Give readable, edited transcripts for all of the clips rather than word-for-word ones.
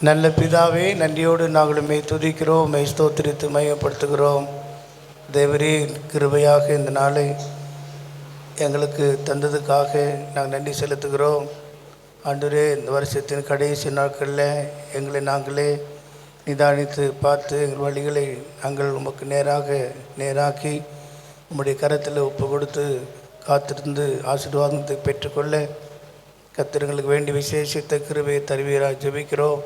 நல்ல பிதாவே, நன்றியோடு நாங்களுமே துதிக்கிறோம், மெய் ஸ்தோத்திரித்து மையப்படுத்துகிறோம். தேவரே, கிருபையாக இந்த நாளை எங்களுக்கு தந்ததுக்காக நாங்கள் நன்றி செலுத்துகிறோம். ஆண்டவரே, இந்த வருஷத்தின் கடைசி நாட்களில் எங்களை நாங்களே நிதானித்து பார்த்து எங்கள் வழிகளை நாங்கள் உமக்கு நேராக்கி உம்முடைய கரத்தில் ஒப்பு கொடுத்து காத்திருந்து ஆசீர்வாதத்தை பெற்றுக்கொள்ள கர்த்தர்களுக்கு வேண்டி விசேஷித்த கிருபையை தருவீராக ஜெபிக்கிறோம்.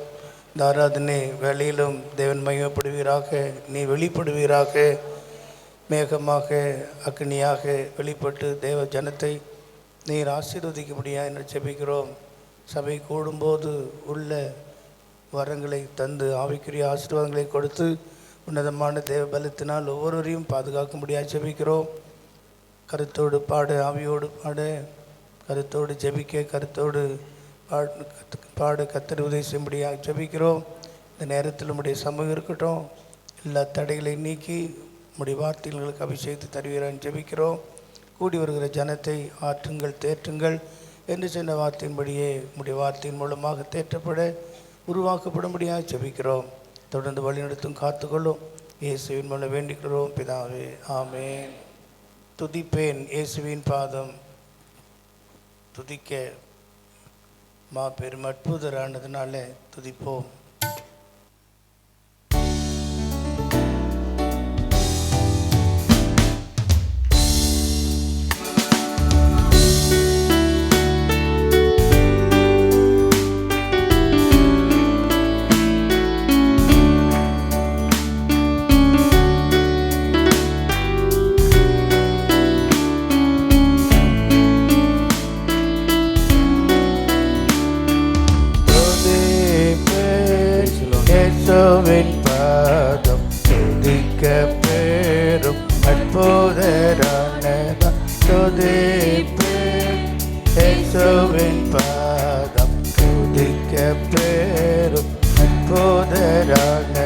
இந்த ஆராதனை வேலையிலும் தேவன் மகிமைப்படுவீராக, நீ வெளிப்படுவீராக, மேகமாக அக்னியாக வெளிப்பட்டு தேவ ஜனத்தை நீர் ஆசீர்வதிக்க முடியாது என்று ஜெபிக்கிறோம். சபை கூடும்போது உள்ள வரங்களை தந்து ஆவிக்குரிய ஆசீர்வாதங்களை கொடுத்து உன்னதமான தேவ பலத்தினால் ஒவ்வொருவரையும் பாதுகாக்க முடியாது ஜெபிக்கிறோம். கருத்தோடு பாட, ஆவியோடு பாட, கருத்தோடு ஜெபிக்க, கருத்தோடு பாட கர்த்தர் உதவி செய்யும்படியாக ஜெபிக்கிறோம். இந்த நேரத்தில் நம்முடைய சமூகம் இருக்கட்டும், எல்லா தடைகளையும் நீக்கி நம்முடைய வார்த்தைகளுக்கு அபிஷேகத்தை தருவீரான்னு ஜெபிக்கிறோம். கூடி வருகிற ஜனத்தை ஆற்றுங்கள், தேற்றுங்கள் என்று சொன்ன வார்த்தையின்படியே நம்முடைய வார்த்தையின் மூலமாக தேற்றப்பட உருவாக்கப்படும்படியாக ஜெபிக்கிறோம். தொடர்ந்து வழிநடத்தும் காத்துக்கொள்ளும் இயேசுவின் மூலம் வேண்டிக்கிறோம் பிதாவே, ஆமென். துதிப்பேன் இயேசுவின் பாதம், துதிக்க பெரும் அற்புதரானதுனால துதிப்போம். இயேசுவின் பாதம், துதிக்க பெரும் அற்புதரானதா துதிப்பேன். இயேசுவின் பாதம், துதிக்க பெரும் அற்புதரான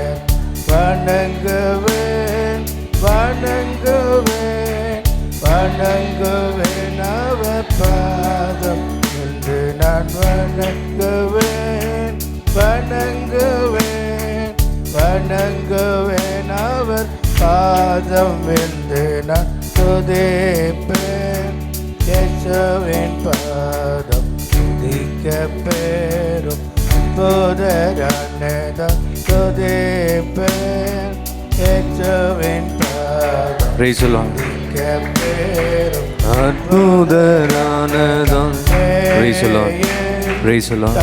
வணங்குவேன், வணங்குவேன், வணங்குவேன் அவர் பாதம் என்று நான் வணங்குவேன், வணங்குவேன், வணங்குவேன் அவர் பாதம் என்று நான் துதிப்பேன். இயேசுவின் பாதம், துதிக்க பெரும் அற்புதரானதாம் துதிப்பேன். இயேசுவின் பாதம், துதிக்க பெரும் அற்புதரானதாம். Praise the Lord. Praise the Lord.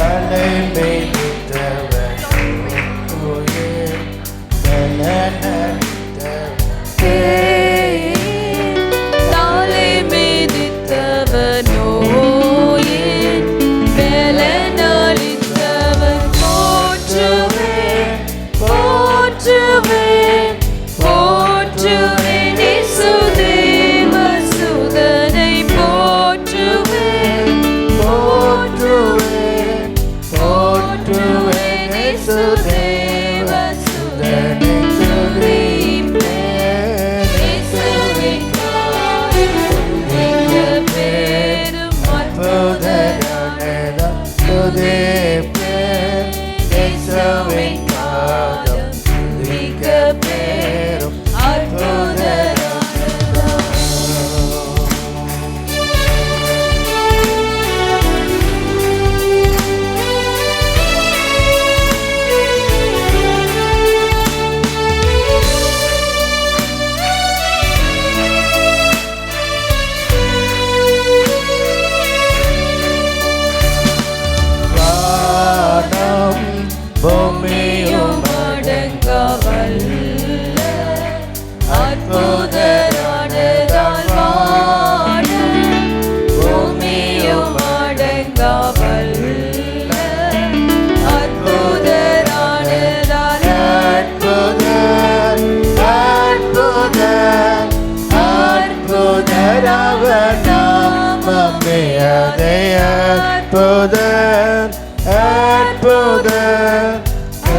அற்புதர், அற்புதர்,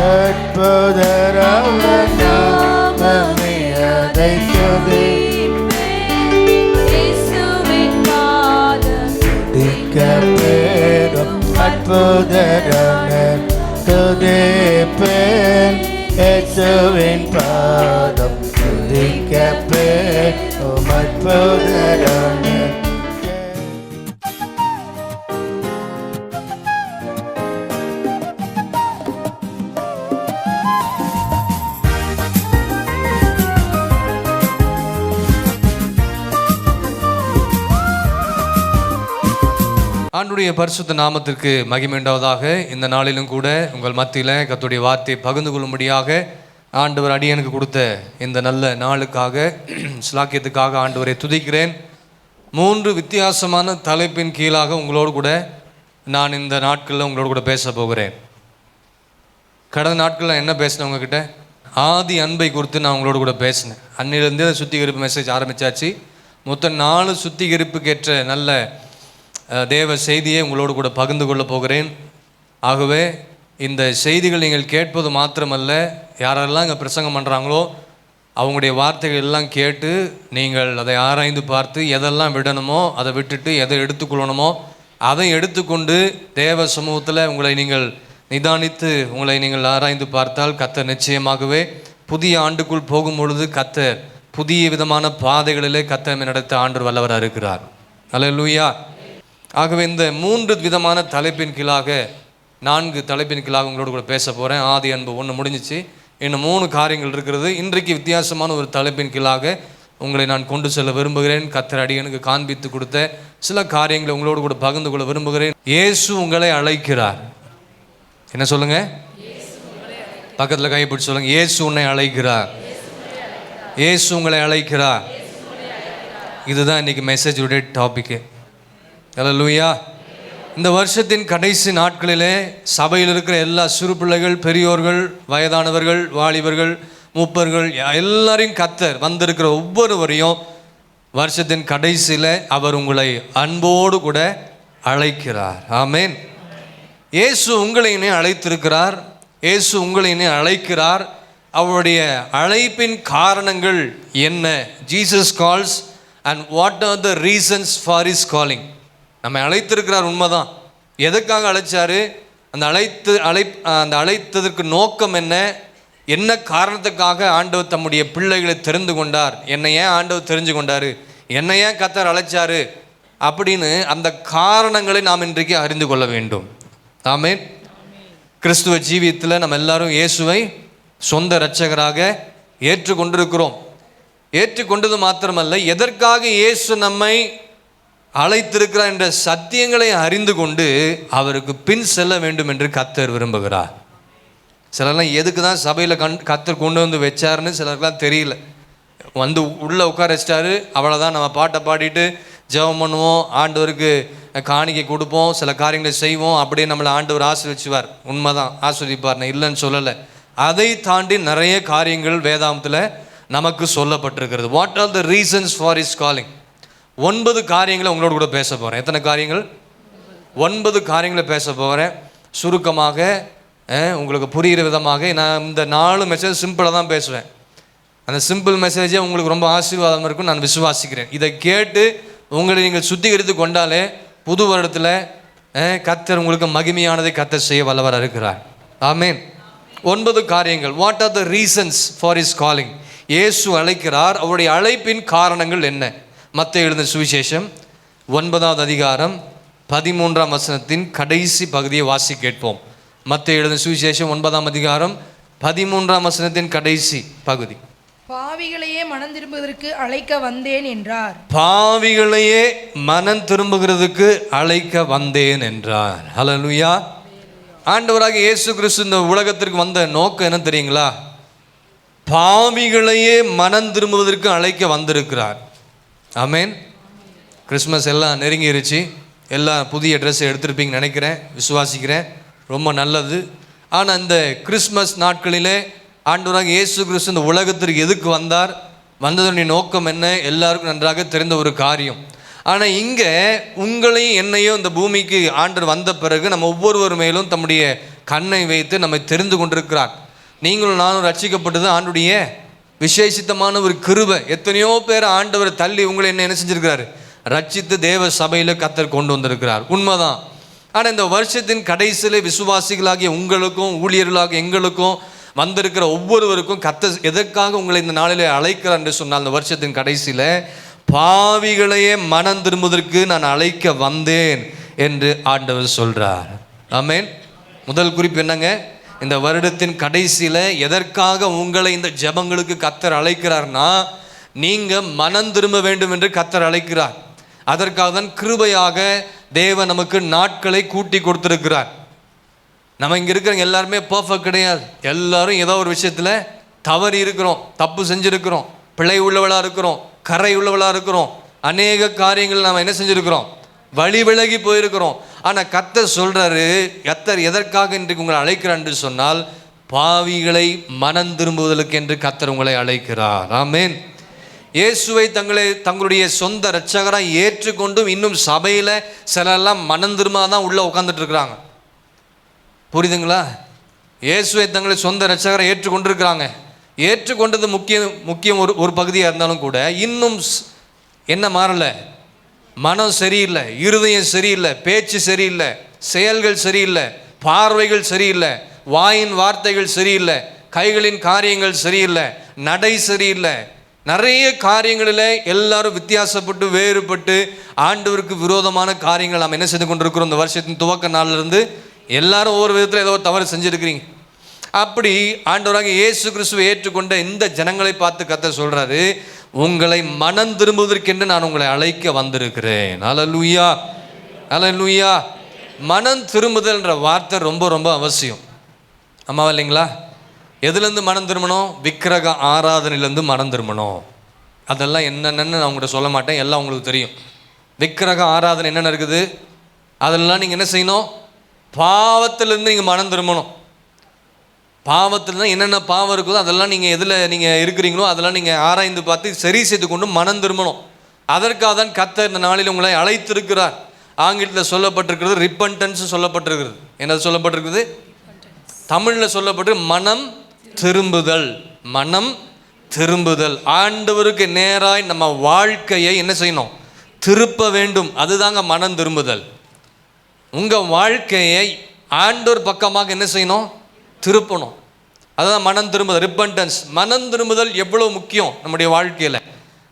அற்புதர் அவர் நாமமே அதை துதிப்பேன். இயேசுவின் பாதம், துதிக்க பெரும் அற்புதரான துதி இயேசுவின் பாதம் துதிக்கப்பே உமற்புதரான ஆண்டுடைய பரிசுத்த நாமத்திற்கு மகிமை உண்டாவதாக. இந்த நாளிலும் கூட உங்கள் மத்தியில் கர்த்தருடைய வார்த்தையை பகிர்ந்து கொள்ளும்படியாக ஆண்டவர் அடியனுக்கு கொடுத்த இந்த நல்ல நாளுக்காக ஸ்லாக்கியத்துக்காக ஆண்டவரை துதிக்கிறேன். 3 வித்தியாசமான தலைப்பின் கீழாக உங்களோடு கூட நான் இந்த நாட்களில் உங்களோடு கூட பேச போகிறேன். கடந்த நாட்களில் என்ன பேசினேன் உங்ககிட்ட? ஆதி அன்பை குறித்து நான் உங்களோடு கூட பேசினேன். அன்னிலிருந்தே சுத்திகரிப்பு மெசேஜ் ஆரம்பித்தாச்சு. மொத்தம் 4 சுத்திகரிப்புக்கேற்ற நல்ல தேவ செய்தியை உங்களோடு கூட பகிர்ந்து கொள்ள போகிறேன். ஆகவே இந்த செய்திகள் நீங்கள் கேட்பது மாத்திரமல்ல, யாரெல்லாம் இங்கே பிரசங்கம் பண்ணுறாங்களோ அவங்களுடைய வார்த்தைகள் எல்லாம் கேட்டு நீங்கள் அதை ஆராய்ந்து பார்த்து எதெல்லாம் விடணுமோ அதை விட்டுட்டு எதை எடுத்துக்கொள்ளணுமோ அதை எடுத்துக்கொண்டு தேவ சமூகத்தில் உங்களை நீங்கள் நிதானித்து உங்களை நீங்கள் ஆராய்ந்து பார்த்தால் கர்த்தர் நிச்சயமாகவே புதிய ஆண்டுக்குள் போகும் பொழுது கர்த்தர் புதிய விதமான பாதைகளிலே கர்த்தர் நடத்த ஆண்டவர் வல்லவராக இருக்கிறார். அல்லேலூயா. ஆகவே இந்த 3 விதமான தலைப்பின் கீழாக 4 தலைப்பின் கீழாக உங்களோடு கூட பேச போகிறேன். ஆதி அன்பு 1 முடிஞ்சிச்சு, இன்னும் 3 காரியங்கள் இருக்கிறது. இன்றைக்கு வித்தியாசமான ஒரு தலைப்பின் கீழாக உங்களை நான் கொண்டு செல்ல விரும்புகிறேன். கர்த்தர் அடியனுக்கு காண்பித்து கொடுத்த சில காரியங்களை உங்களோடு கூட பகிர்ந்து கொள்ள விரும்புகிறேன். இயேசு உங்களை அழைக்கிறார். என்ன சொல்லுங்க? பக்கத்தில் கைப்பிடிச்சு சொல்லுங்க. இயேசு உன்னை அழைக்கிறார். இயேசு உங்களை அழைக்கிறார். இதுதான் இன்னைக்கு மெசேஜுடைய டாபிக்கு. அல்லேலூயா. இந்த வருஷத்தின் கடைசி நாட்களிலே சபையில் இருக்கிற எல்லா சிறு பிள்ளைகள், பெரியோர்கள், வயதானவர்கள், வாலிபர்கள், மூப்பர்கள் எல்லாரையும் கர்த்தர் வந்திருக்கிற ஒவ்வொருவரையும் வருஷத்தின் கடைசியில் அவர் உங்களை அன்போடு கூட அழைக்கிறார். ஆமேன். இயேசு உங்களையே அழைத்திருக்கிறார். இயேசு உங்களையே அழைக்கிறார். அவருடைய அழைப்பின் காரணங்கள் என்ன? Jesus calls and what are the reasons for his calling. நம்ம அழைத்திருக்கிறார், உண்மைதான். எதுக்காக அழைச்சாரு? அந்த அழைத்ததற்கு நோக்கம் என்ன? என்ன காரணத்துக்காக ஆண்டவர் தம்முடைய பிள்ளைகளை தெரிந்து கொண்டார்? என்னை ஏன் ஆண்டவர் தெரிஞ்சு கொண்டாரு? என்னை ஏன் கர்த்தர் அழைச்சாரு? அப்படின்னு அந்த காரணங்களை நாம் இன்றைக்கு அறிந்து கொள்ள வேண்டும். ஆமென். கிறிஸ்துவ ஜீவியத்தில் நம்ம எல்லாரும் இயேசுவை சொந்த இரட்சகராக ஏற்றுக்கொண்டிருக்கிறோம். ஏற்றுக்கொண்டது மாத்திரமல்ல, எதற்காக இயேசு நம்மை அழைத்திருக்கிறார் என்ற சத்தியங்களை அறிந்து கொண்டு அவருக்கு பின் செல்ல வேண்டும் என்று கர்த்தர் விரும்புகிறார். சிலர்லாம் எதுக்கு தான் சபையில் கர்த்தர் கொண்டு வந்து வச்சாருன்னு சிலருக்குலாம் தெரியல. வந்து உள்ளே உட்கார வச்சிட்டாரு, அவ்வளோதான். நம்ம பாட்டை பாடிட்டு ஜெபம் பண்ணுவோம், ஆண்டவருக்கு காணிக்கை கொடுப்போம், சில காரியங்களை செய்வோம், அப்படியே நம்மளை ஆண்டவர் ஆசீர்வதிச்சுவார். உண்மைதான், ஆசீர்வதிப்பார், நான் இல்லைன்னு சொல்லலை. அதை தாண்டி நிறைய காரியங்கள் வேதாந்தத்தில் நமக்கு சொல்லப்பட்டிருக்கிறது. What are the reasons for his calling? 9 காரியங்களை உங்களோட கூட பேச போகிறேன். எத்தனை காரியங்கள்? 9 காரியங்களை பேச போகிறேன். சுருக்கமாக உங்களுக்கு புரிகிற விதமாக. நான் இந்த 4 மெசேஜ் சிம்பிளாக தான் பேசுவேன். அந்த சிம்பிள் மெசேஜே உங்களுக்கு ரொம்ப ஆசீர்வாதம் இருக்கும் நான் விசுவாசிக்கிறேன். இதை கேட்டு உங்களை நீங்கள் சுத்திகரித்து கொண்டாலே புது வருடத்தில் கர்த்தர் உங்களுக்கு மகிமையானதை கர்த்தர் செய்ய வல்லவராக இருக்கிறார். ஆமேன். 9 காரியங்கள். What are the reasons for his calling? இயேசு அழைக்கிறார். அவருடைய அழைப்பின் காரணங்கள் என்ன? மத்தேயு எழுதின சுவிசேஷம் 9ஆம் அதிகாரம் 13ஆம் வசனத்தின் கடைசி பகுதியை வாசி கேட்போம். மத்தேயு எழுதின சுவிசேஷம் 9ஆம் அதிகாரம் 13ஆம் வசனத்தின் கடைசி பகுதி. பாவிகளையே மனம் திரும்புவதற்கு அழைக்க வந்தேன் என்றார். பாவிகளையே மனம் திரும்புகிறதுக்கு அழைக்க வந்தேன் என்றார். ஹல்லேலூயா. ஆண்டவராக இயேசு கிறிஸ்து இந்த உலகத்திற்கு வந்த நோக்கம் என்ன தெரியுங்களா? பாவிகளையே மனம் திரும்புவதற்கு அழைக்க வந்திருக்கிறார். ஆமேன். கிறிஸ்மஸ் எல்லாம் நெருங்கிருச்சு. எல்லாம் புதிய ட்ரெஸ் எடுத்திருப்பீங்கன்னு நினைக்கிறேன், விசுவாசிக்கிறேன். ரொம்ப நல்லது. ஆனால் இந்த கிறிஸ்மஸ் நாட்களிலே ஆண்டவராக இயேசு கிறிஸ்து இந்த உலகத்திற்கு எதுக்கு வந்தார்? வந்ததனுடைய நோக்கம் என்ன? எல்லாருக்கும் நன்றாக தெரிந்த ஒரு காரியம். ஆனால் இங்கே உங்களையும் என்னையும் இந்த பூமிக்கு ஆண்டவர் வந்த பிறகு நம்ம ஒவ்வொருவர் மேலும் தம்முடைய கண்ணை வைத்து நம்மை தெரிந்து கொண்டிருக்கிறார். நீங்களும் நானும் ரட்சிக்கப்பட்டது ஆண்டுடைய விசேஷித்தமான ஒரு கிருபை. எத்தனையோ பேர் ஆண்டவர் தள்ளி உங்களை என்ன செஞ்சிருக்கிறாரு? ரட்சித்து தேவ சபையில் கர்த்தர் கொண்டு வந்திருக்கிறார். உண்மைதான். ஆனால் இந்த வருஷத்தின் கடைசியில் விசுவாசிகளாகிய உங்களுக்கும் ஊழியர்களாகிய எங்களுக்கும் வந்திருக்கிற ஒவ்வொருவருக்கும் கர்த்தர் எதற்காக உங்களை இந்த நாளிலே அழைக்கிறார் என்று சொன்னால், அந்த வருஷத்தின் கடைசியில் பாவிகளையே மனம் திரும்புவதற்கு நான் அழைக்க வந்தேன் என்று ஆண்டவர் சொல்றார். ஆமென். முதல் குறிப்பு என்னங்க? இந்த வருடத்தின் கடைசியில் எதற்காக உங்களை இந்த ஜெபங்களுக்கு கர்த்தர் அழைக்கிறார்னா, நீங்கள் மனம் திரும்ப வேண்டும் என்று கர்த்தர் அழைக்கிறார். அதற்காக தான் கிருபையாக தேவன் நமக்கு நாட்களை கூட்டி கொடுத்திருக்கிறார். நம்ம இங்கே இருக்கிறவங்க எல்லாருமே பர்ஃபெக்ட் கிடையாது. எல்லாரும் ஏதோ ஒரு விஷயத்தில் தவறி இருக்கிறோம், தப்பு செஞ்சுருக்கிறோம், பிழை உள்ளவளாக இருக்கிறோம், கரை உள்ளவளாக இருக்கிறோம், அநேக காரியங்கள் நாம் என்ன செஞ்சுருக்கிறோம், வழி விலகி போயிருக்கிறோம். ஆனால் கர்த்தர் சொல்கிறாரு, கர்த்தர் எதற்காக இன்றைக்கு உங்களை அழைக்கிறார் என்று சொன்னால், பாவிகளை மனம் திரும்புவதற்கு என்று கர்த்தர் உங்களை அழைக்கிறார். ஆமென். இயேசுவை தங்களுடைய சொந்த இரட்சகராக ஏற்றுக்கொண்டும் இன்னும் சபையில் சிலரெல்லாம் மனம் திரும்பாதான் உள்ளே உட்காந்துட்டு இருக்கிறாங்க. புரியுதுங்களா? இயேசுவை தங்களை சொந்த இரட்சகரை ஏற்றுக்கொண்டிருக்கிறாங்க. ஏற்றுக்கொண்டது முக்கியம் ஒரு பகுதியாக இருந்தாலும் கூட இன்னும் என்ன மாறலை? மனம் சரியில்லை, இருதயம் சரியில்லை, பேச்சு சரியில்லை, செயல்கள் சரியில்லை, பார்வைகள் சரியில்லை, வாயின் வார்த்தைகள் சரியில்லை, கைகளின் காரியங்கள் சரியில்லை, நடை சரியில்லை. நிறைய காரியங்களில் எல்லாரும் வித்தியாசப்பட்டு வேறுபட்டு ஆண்டவருக்கு விரோதமான காரியங்கள் நாம் என்ன செய்து கொண்டிருக்கிறோம். இந்த வருஷத்தின் துவக்க நாளிலிருந்து எல்லாரும் ஒவ்வொரு விதத்தில் ஏதோ தவறு செஞ்சுருக்கிறீங்க. அப்படி ஆண்டவராக இயேசு கிறிஸ்துவை ஏற்றுக்கொண்ட இந்த ஜனங்களை பார்த்து கர்த்தர் சொல்கிறாரு, உங்களை மனம் திரும்புவதற்கென்று நான் உங்களை அழைக்க வந்திருக்கிறேன். அல்லேலூயா, அல்லேலூயா. மனம் திரும்புதல்ன்ற வார்த்தை ரொம்ப ரொம்ப அவசியம். ஆமாவா இல்லைங்களா? எதுலேருந்து மனம் திரும்பணும்? விக்கிரக ஆராதனையிலேருந்து மனம் திரும்பணும். அதெல்லாம் என்னென்னு நான் உங்கள்கிட்ட சொல்ல மாட்டேன், எல்லாம் உங்களுக்கு தெரியும். விக்கிரக ஆராதனை என்னென்ன இருக்குது, அதெல்லாம் நீங்கள் என்ன செய்யணும்? பாவத்திலேருந்து நீங்கள் மனம் திரும்பணும். பாவத்தில் தான் என்னென்ன பாவம் இருக்குதோ அதெல்லாம் நீங்கள் எதில் நீங்கள் இருக்கிறீங்களோ அதெல்லாம் நீங்கள் ஆராய்ந்து பார்த்து சரி செய்து கொண்டு மனம் திரும்பணும். அதற்காக தான் கர்த்தர் இந்த நாளில் உங்களை அழைத்திருக்கிறார். ஆங்கிலத்தில் சொல்லப்பட்டிருக்கிறது ரிப்பன்டன்ஸ் சொல்லப்பட்டிருக்கிறது. என்ன சொல்லப்பட்டிருக்குது? தமிழில் சொல்லப்பட்டு மனம் திரும்புதல். மனம் திரும்புதல். ஆண்டவருக்கு நேராய் நம்ம வாழ்க்கையை என்ன செய்யணும்? திருப்ப வேண்டும். அதுதாங்க மனம் திரும்புதல். உங்கள் வாழ்க்கையை ஆண்டவர் பக்கமாக என்ன செய்யணும்? திருப்பணும். அதுதான் மனம் திரும்புதல், ரிப்பன்டன்ஸ். மனம் திரும்புதல் எவ்வளோ முக்கியம் நம்முடைய வாழ்க்கையில்.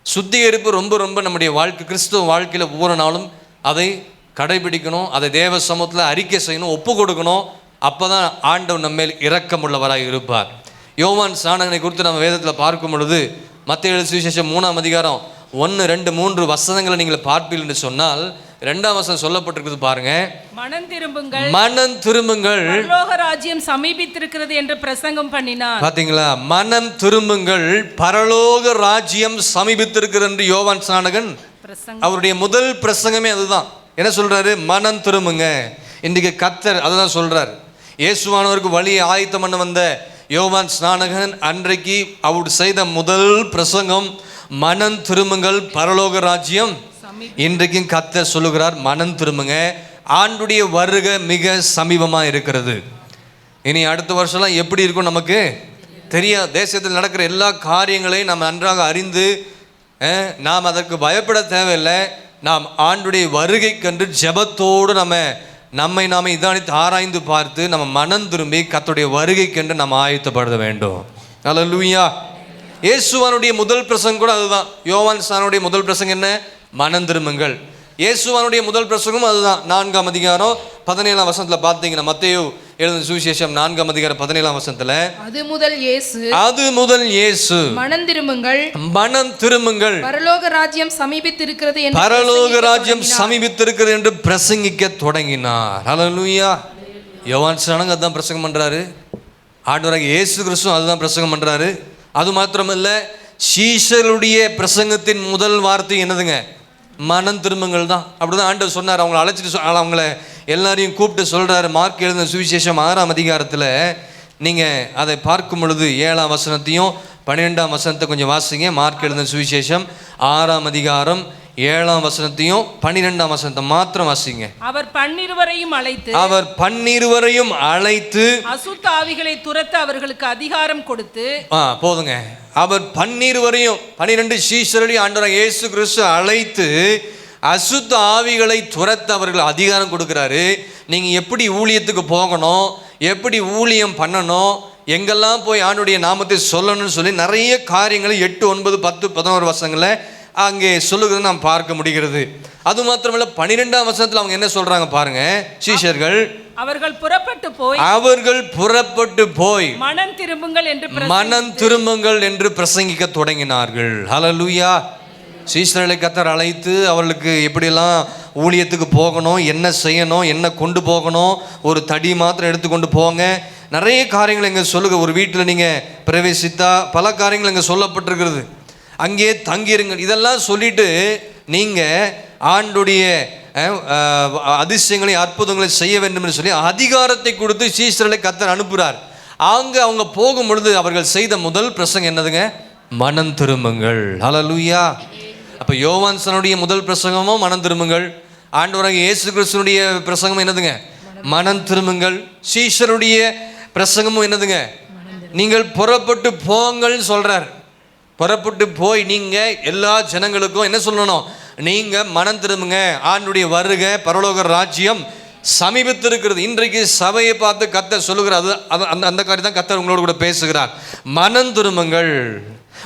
சுத்திகரிப்பு ரொம்ப ரொம்ப நம்முடைய வாழ்க்கை, கிறிஸ்துவ வாழ்க்கையில் ஒவ்வொரு நாளும் அதை கடைபிடிக்கணும். அதை தேவ சமூகத்தில் அறிக்கை செய்யணும், ஒப்பு கொடுக்கணும். அப்போ தான் ஆண்டவர் நம்மேல் இரக்கமுள்ளவராக இருப்பார். யோவான் ஸ்நானகனை குறித்து நம்ம வேதத்தில் பார்க்கும் பொழுது மத்தேயு எழுதின சுவிசேஷம் 3ஆம் அதிகாரம் 1, 2, 3 வசனங்களை நீங்கள் பார்ப்பீர்கள் என்று சொன்னால் 2ஆம் வசனம் சொல்லப்பட்டிருக்குது பாருங்க. மனம் திரும்புங்கள், மனம் திரும்புங்கள், பரலோக ராஜ்யம் சமீபித்திருக்கிறது என்று பிரசங்கம் பண்ணினார். பாத்தீங்களா? மனம் திரும்புங்கள், பரலோக ராஜ்யம் சமீபித்திருக்கிறது என்று யோவான் ஸ்நானகன் அவருடைய முதல் பிரசங்கமே அதுதான். என்ன சொல்றாரு? மனம் திரும்புங்க. இன்றைக்கு கர்த்தர் அதுதான் சொல்றார். இயேசுவானவருக்கு வழியை ஆயத்தம் பண்ண வந்த யோவான் ஸ்நானகன் அன்றைக்கு அவர் செய்த முதல் பிரசங்கம் மனம் திரும்புங்கள், பரலோக ராஜ்யம். இன்றைக்கும் கர்த்தர் சொல்லுகிறார், மனம் திரும்புங்க, ஆண்டுடைய வருகை மிக சமீபமாக இருக்கிறது. இனி அடுத்த வருஷம்லாம் எப்படி இருக்கும் நமக்கு தெரியாது. தேசத்தில் நடக்கிற எல்லா காரியங்களையும் நாம் நன்றாக அறிந்து நாம் அதற்கு பயப்பட தேவையில்லை. நாம் ஆண்டுடைய வருகை கண்டு ஜெபத்தோடு நம்மை நாம இதானித்து ஆராய்ந்து பார்த்து நம்ம மனம் திரும்பி கர்த்தருடைய வருகைக்கென்று நம்ம ஆயத்தப்பட வேண்டும். அல்லேலூயா. இயேசுவானுடைய முதல் பிரசங்கம் கூட அதுதான். யோவான் ஸ்நானனுடைய முதல் பிரசங்கம் என்ன? மனம் திரும்புங்கள். இயேசுவானுடைய முதல் பிரசங்கம் அதுதான். 4ஆம் அதிகாரம் 17ஆம் வசனத்தில் பார்த்தீங்கன்னா, மத்தேயு எழுதின சுவிசேஷம் 4ஆம் அதிகாரம் 17ஆம் வசனத்தில், அது முதல் இயேசு மனம் திரும்புங்கள், மனம் திரும்புங்கள், பரலோக ராஜ்யம் சமீபித்திருக்கிறது என்று, பரலோக ராஜ்யம் சமீபித்திருக்கிறது என்று பிரசங்கிக்க தொடங்கினார். அல்லேலூயா. யோவான் ஸ்நானன் அதுதான் பிரசங்கம் பண்றாரு. ஆண்டவராகிய இயேசு கிறிஸ்து அதுதான் பிரசங்கம் பண்றாரு. அது மாத்திரமல்ல, சீஷருடைய பிரசங்கத்தின் முதல் வார்த்தை என்னதுங்க? மனம் திரும்புங்கள் தான். அப்படிதான் ஆண்டவர் சொன்னார். அவங்களை அழைச்சிட்டு அவங்கள எல்லாரையும் கூப்பிட்டு சொல்றாரு. மார்க் எழுதின சுவிசேஷம் 6ஆம் அதிகாரத்தில் நீங்கள் அதை பார்க்கும் பொழுது 7ஆம் வசனத்தையும் 12ஆம் வசனத்தை கொஞ்சம் வாசிங்க. மார்க் எழுதின சுவிசேஷம் 6ஆம் அதிகாரம் 7ஆம் வசனத்தையும் 12ஆம் வசனத்தை மாத்திரம் வாசிங்க. அவர் 12 அழைத்து அசுத்த ஆவிகளை துரத்த அவர்களுக்கு அதிகாரம் கொடுத்து, போதுங்க. அவர் 12 சீஷரையும் ஆண்டவராகிய இயேசு கிறிஸ்து அழைத்து அசுத்த ஆவிகளை துரத்த அவர்கள் அதிகாரம் கொடுக்கிறாரு. நீங்கள் எப்படி ஊழியத்துக்கு போகணும், எப்படி ஊழியம் பண்ணணும், எங்கெல்லாம் போய் ஆண்டுடைய நாமத்தை சொல்லணும்னு சொல்லி நிறைய காரியங்களை 8, 9, 10, 11 வசனங்களை அங்கே சொல்லுகிறது நாம் பார்க்க முடிகிறது. அது மாத்திரமல்ல 12ஆம் வசனத்தில் அவங்க என்ன சொல்றாங்க பாருங்க, சீஷர்கள் அவர்கள் புறப்பட்டு போய் மனம் திரும்புங்கள் என்று பிரசங்கிக்க தொடங்கினார்கள். ஹல்லேலூயா. சீஷர்களை கர்த்தர் அழைத்து அவர்களுக்கு எப்படியெல்லாம் ஊழியத்துக்கு போகணும், என்ன செய்யணும், என்ன கொண்டு போகணும், ஒரு தடி மாத்திரம் எடுத்துக்கொண்டு போங்க, நிறைய காரியங்கள் இங்கே சொல்லுங்க. ஒரு வீட்டில் நீங்கள் பிரவேசித்தா பல காரியங்கள் இங்கே சொல்லப்பட்டிருக்கிறது. அங்கே தங்கியிருங்கள், இதெல்லாம் சொல்லிட்டு நீங்கள் ஆண்டுடைய அதிசயங்களை அற்புதங்களை செய்ய வேண்டும் என்று சொல்லி அதிகாரத்தை கொடுத்து சீஷர்களை கர்த்தர் அனுப்புகிறார். அவங்க போகும் பொழுது அவர்கள் செய்த முதல் பிரசங்கம் என்னதுங்க? மனம் திரும்புங்கள். ஹல்லேலூயா. அப்போ யோவான்சனுடைய முதல் பிரசங்கமும் மனம் திரும்புங்கள். ஆண்டவராகிய இயேசு கிறிஸ்துனுடைய பிரசங்கமும் என்னதுங்க? மனம் திரும்புங்கள். சீஷருடைய பிரசங்கமும் என்னதுங்க? நீங்கள் புறப்பட்டு போங்கள்னு சொல்றார். புறப்பட்டு போய் நீங்கள் எல்லா ஜனங்களுக்கும் என்ன சொல்லணும்? நீங்கள் மனம் திரும்புங்க, ஆண்டுடைய வருக, பரலோக ராஜ்யம் சமீபத்திருக்கிறது. இன்றைக்கு சபையை பார்த்து கர்த்தர் சொல்லுகிறார். அந்த காரியம் தான் கர்த்தர் உங்களோடு கூட பேசுகிறார். மனம் திரும்புங்கள்.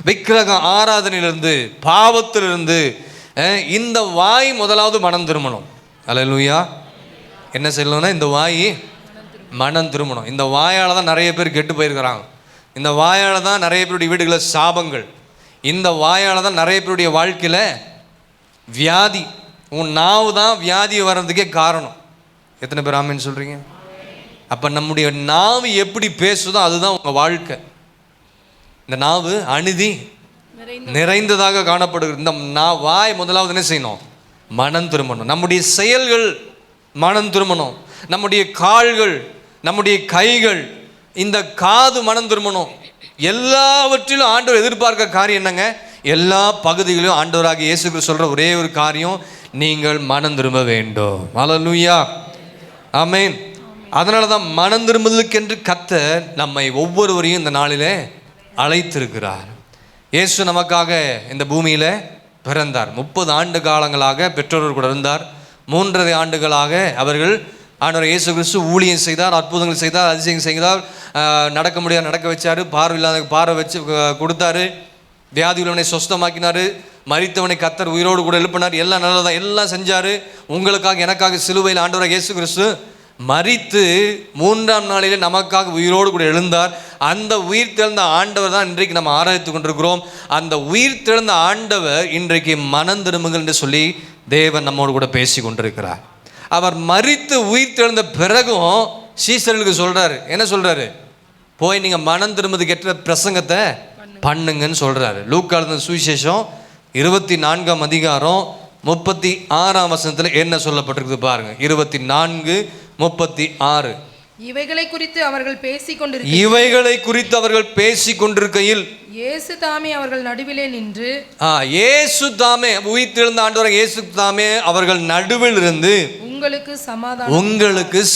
விக்கிரக ஆராதனையிலிருந்து, பாவத்திலிருந்து இந்த வாய் முதலாவது மனம் திரும்பணும். அல்லேலூயா. என்ன செய்யணும்னா இந்த வாய் மனம் திரும்பணும். இந்த வாயால் தான் நிறைய பேர் கெட்டு போயிருக்கிறாங்க. இந்த வாயால் தான் நிறைய பேருடைய வீடுகளில் சாபங்கள். இந்த வாயால் தான் நிறைய பேருடைய வாழ்க்கையில் வியாதி. உன் நாவு தான் வியாதி வர்றதுக்கே காரணம். எத்தனை பேர் ஆமென் சொல்கிறீங்க? அப்போ நம்முடைய நாவு எப்படி பேசுதோ அதுதான் உங்கள் வாழ்க்கை. இந்த நாவு அநீதி நிறைந்ததாக காணப்படுகிறது. இந்த வாய் முதலாவது என்ன செய்யணும்? மனம் திரும்பணும். நம்முடைய செயல்கள் மனம் திரும்பணும். நம்முடைய கால்கள், நம்முடைய கைகள், இந்த காது மனம் திரும்பணும். எல்லாவற்றிலும் ஆண்டவர் எதிர்பார்க்க காரியம் என்னங்க? எல்லா பகுதிகளிலும் ஆண்டவராகிய இயேசு கிறிஸ்து சொல்ற ஒரே ஒரு காரியம், நீங்கள் மனம் திரும்ப வேண்டும். ஹல்லேலூயா. ஆமென். அதனால தான் மனம் திரும்புதலுக்கென்று கர்த்தர் நம்மை ஒவ்வொருவரையும் இந்த நாளிலே அழைத்திருக்கிறார். இயேசு நமக்காக இந்த பூமியில் பிறந்தார். 30 ஆண்டு காலங்களாக பெற்றோர்கள் கூட இருந்தார். 3.5 ஆண்டுகளாக அவர்கள் ஆண்டவர் இயேசு கிறிஸ்து ஊழியம் செய்தார், அற்புதங்கள் செய்தார், அதிசயம் செய்தார். நடக்க முடியாது நடக்க வச்சார், பார்வை இல்லாத பார்வை வச்சு கொடுத்தாரு, வியாதியுள்ளவனை சொஸ்தமாக்கினார், மரித்தவனை கர்த்தர் உயிரோடு கூட எழுப்பினார். எல்லாம் நல்லதான், எல்லாம் செஞ்சார். உங்களுக்காக எனக்காக சிலுவையில் ஆண்டவராக இயேசு கிறிஸ்து மரித்து 3ஆம் நாளிலே நமக்காக உயிரோடு கூட எழுந்தார். அந்த உயிர் தெழுந்த ஆண்டவர் தான் இன்றைக்கு நம்ம ஆராய்த்து கொண்டிருக்கிறோம். அந்த உயிர் தெழுந்த ஆண்டவர் இன்றைக்கு மனம் திரும்புங்கள் என்று சொல்லி தேவன் நம்மோடு கூட பேசி கொண்டிருக்கிறார். அவர் மரித்து உயிர் தெழுந்த பிறகும் சீசர்களுக்கு சொல்றாரு, என்ன சொல்றாரு? போய் நீங்க மனம் திரும்புவதுக்கு ஏற்ற பிரசங்கத்தை பண்ணுங்கன்னு சொல்றாரு. லூக்கா எழுதின சுவிசேஷம் 24ஆம் அதிகாரம் 36ஆம் வசனத்தில் என்ன சொல்லப்பட்டிருக்குது பாருங்க. 24:36. இவைகளை குறித்து அவர்கள் பேசிக் கொண்டிருக்கையில் இயேசு தாமே அவர்கள் நடுவிலே நின்று, இயேசு தாமே உயிர்த்தெழுந்த ஆண்டவராகிய இயேசு தாமே அவர்கள் நடுவில் இருந்து உங்களுக்கு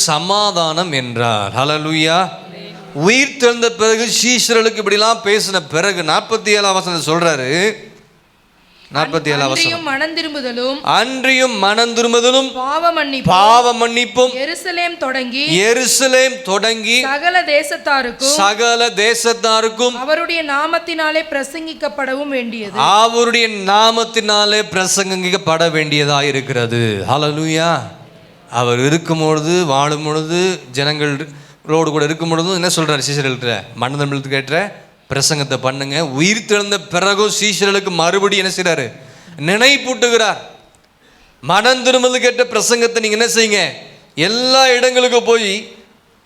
சமாதானம் என்றார். ஹல்லேலூயா. உயிர்த்தெழுந்த பிறகு சீஷர்களுக்கு இப்படிலாம் பேசின பிறகு 47ஆம் வசனம் சொல்றாரு. 47ஆம் வசனம், அன்றியும் மனம் திரும்புதலும் பாவ மன்னிப்பும் எருசலேம் தொடங்கி சகல தேசத்தாருக்கும் அவருடைய நாமத்தினாலே பிரசங்கிக்கப்படவும் வேண்டியது. அவருடைய நாமத்தினாலே பிரசங்கிக்கப்பட வேண்டியதாக இருக்கிறது. ஹல்லேலூயா. அவர் இருக்கும் பொழுது, வாழும் பொழுது, ஜனங்களோடு கூட இருக்கும் பொழுதும் என்ன சொல்றாரு? சீஷர்கள்ட்ட மனம் திரும்புதலுக்கு ஏற்ற பிரசங்கத்தை பண்ணுங்க. உயிர் தெழுந்த பிறகும் சீஷர்களுக்கு மறுபடியும் என்ன செய்றாரு? நினைப்பூட்டுகிறார். மனம் திரும்புதலுக்கு ஏற்ற பிரசங்கத்தை நீங்க என்ன செய்யுங்க? எல்லா இடங்களுக்கும் போய்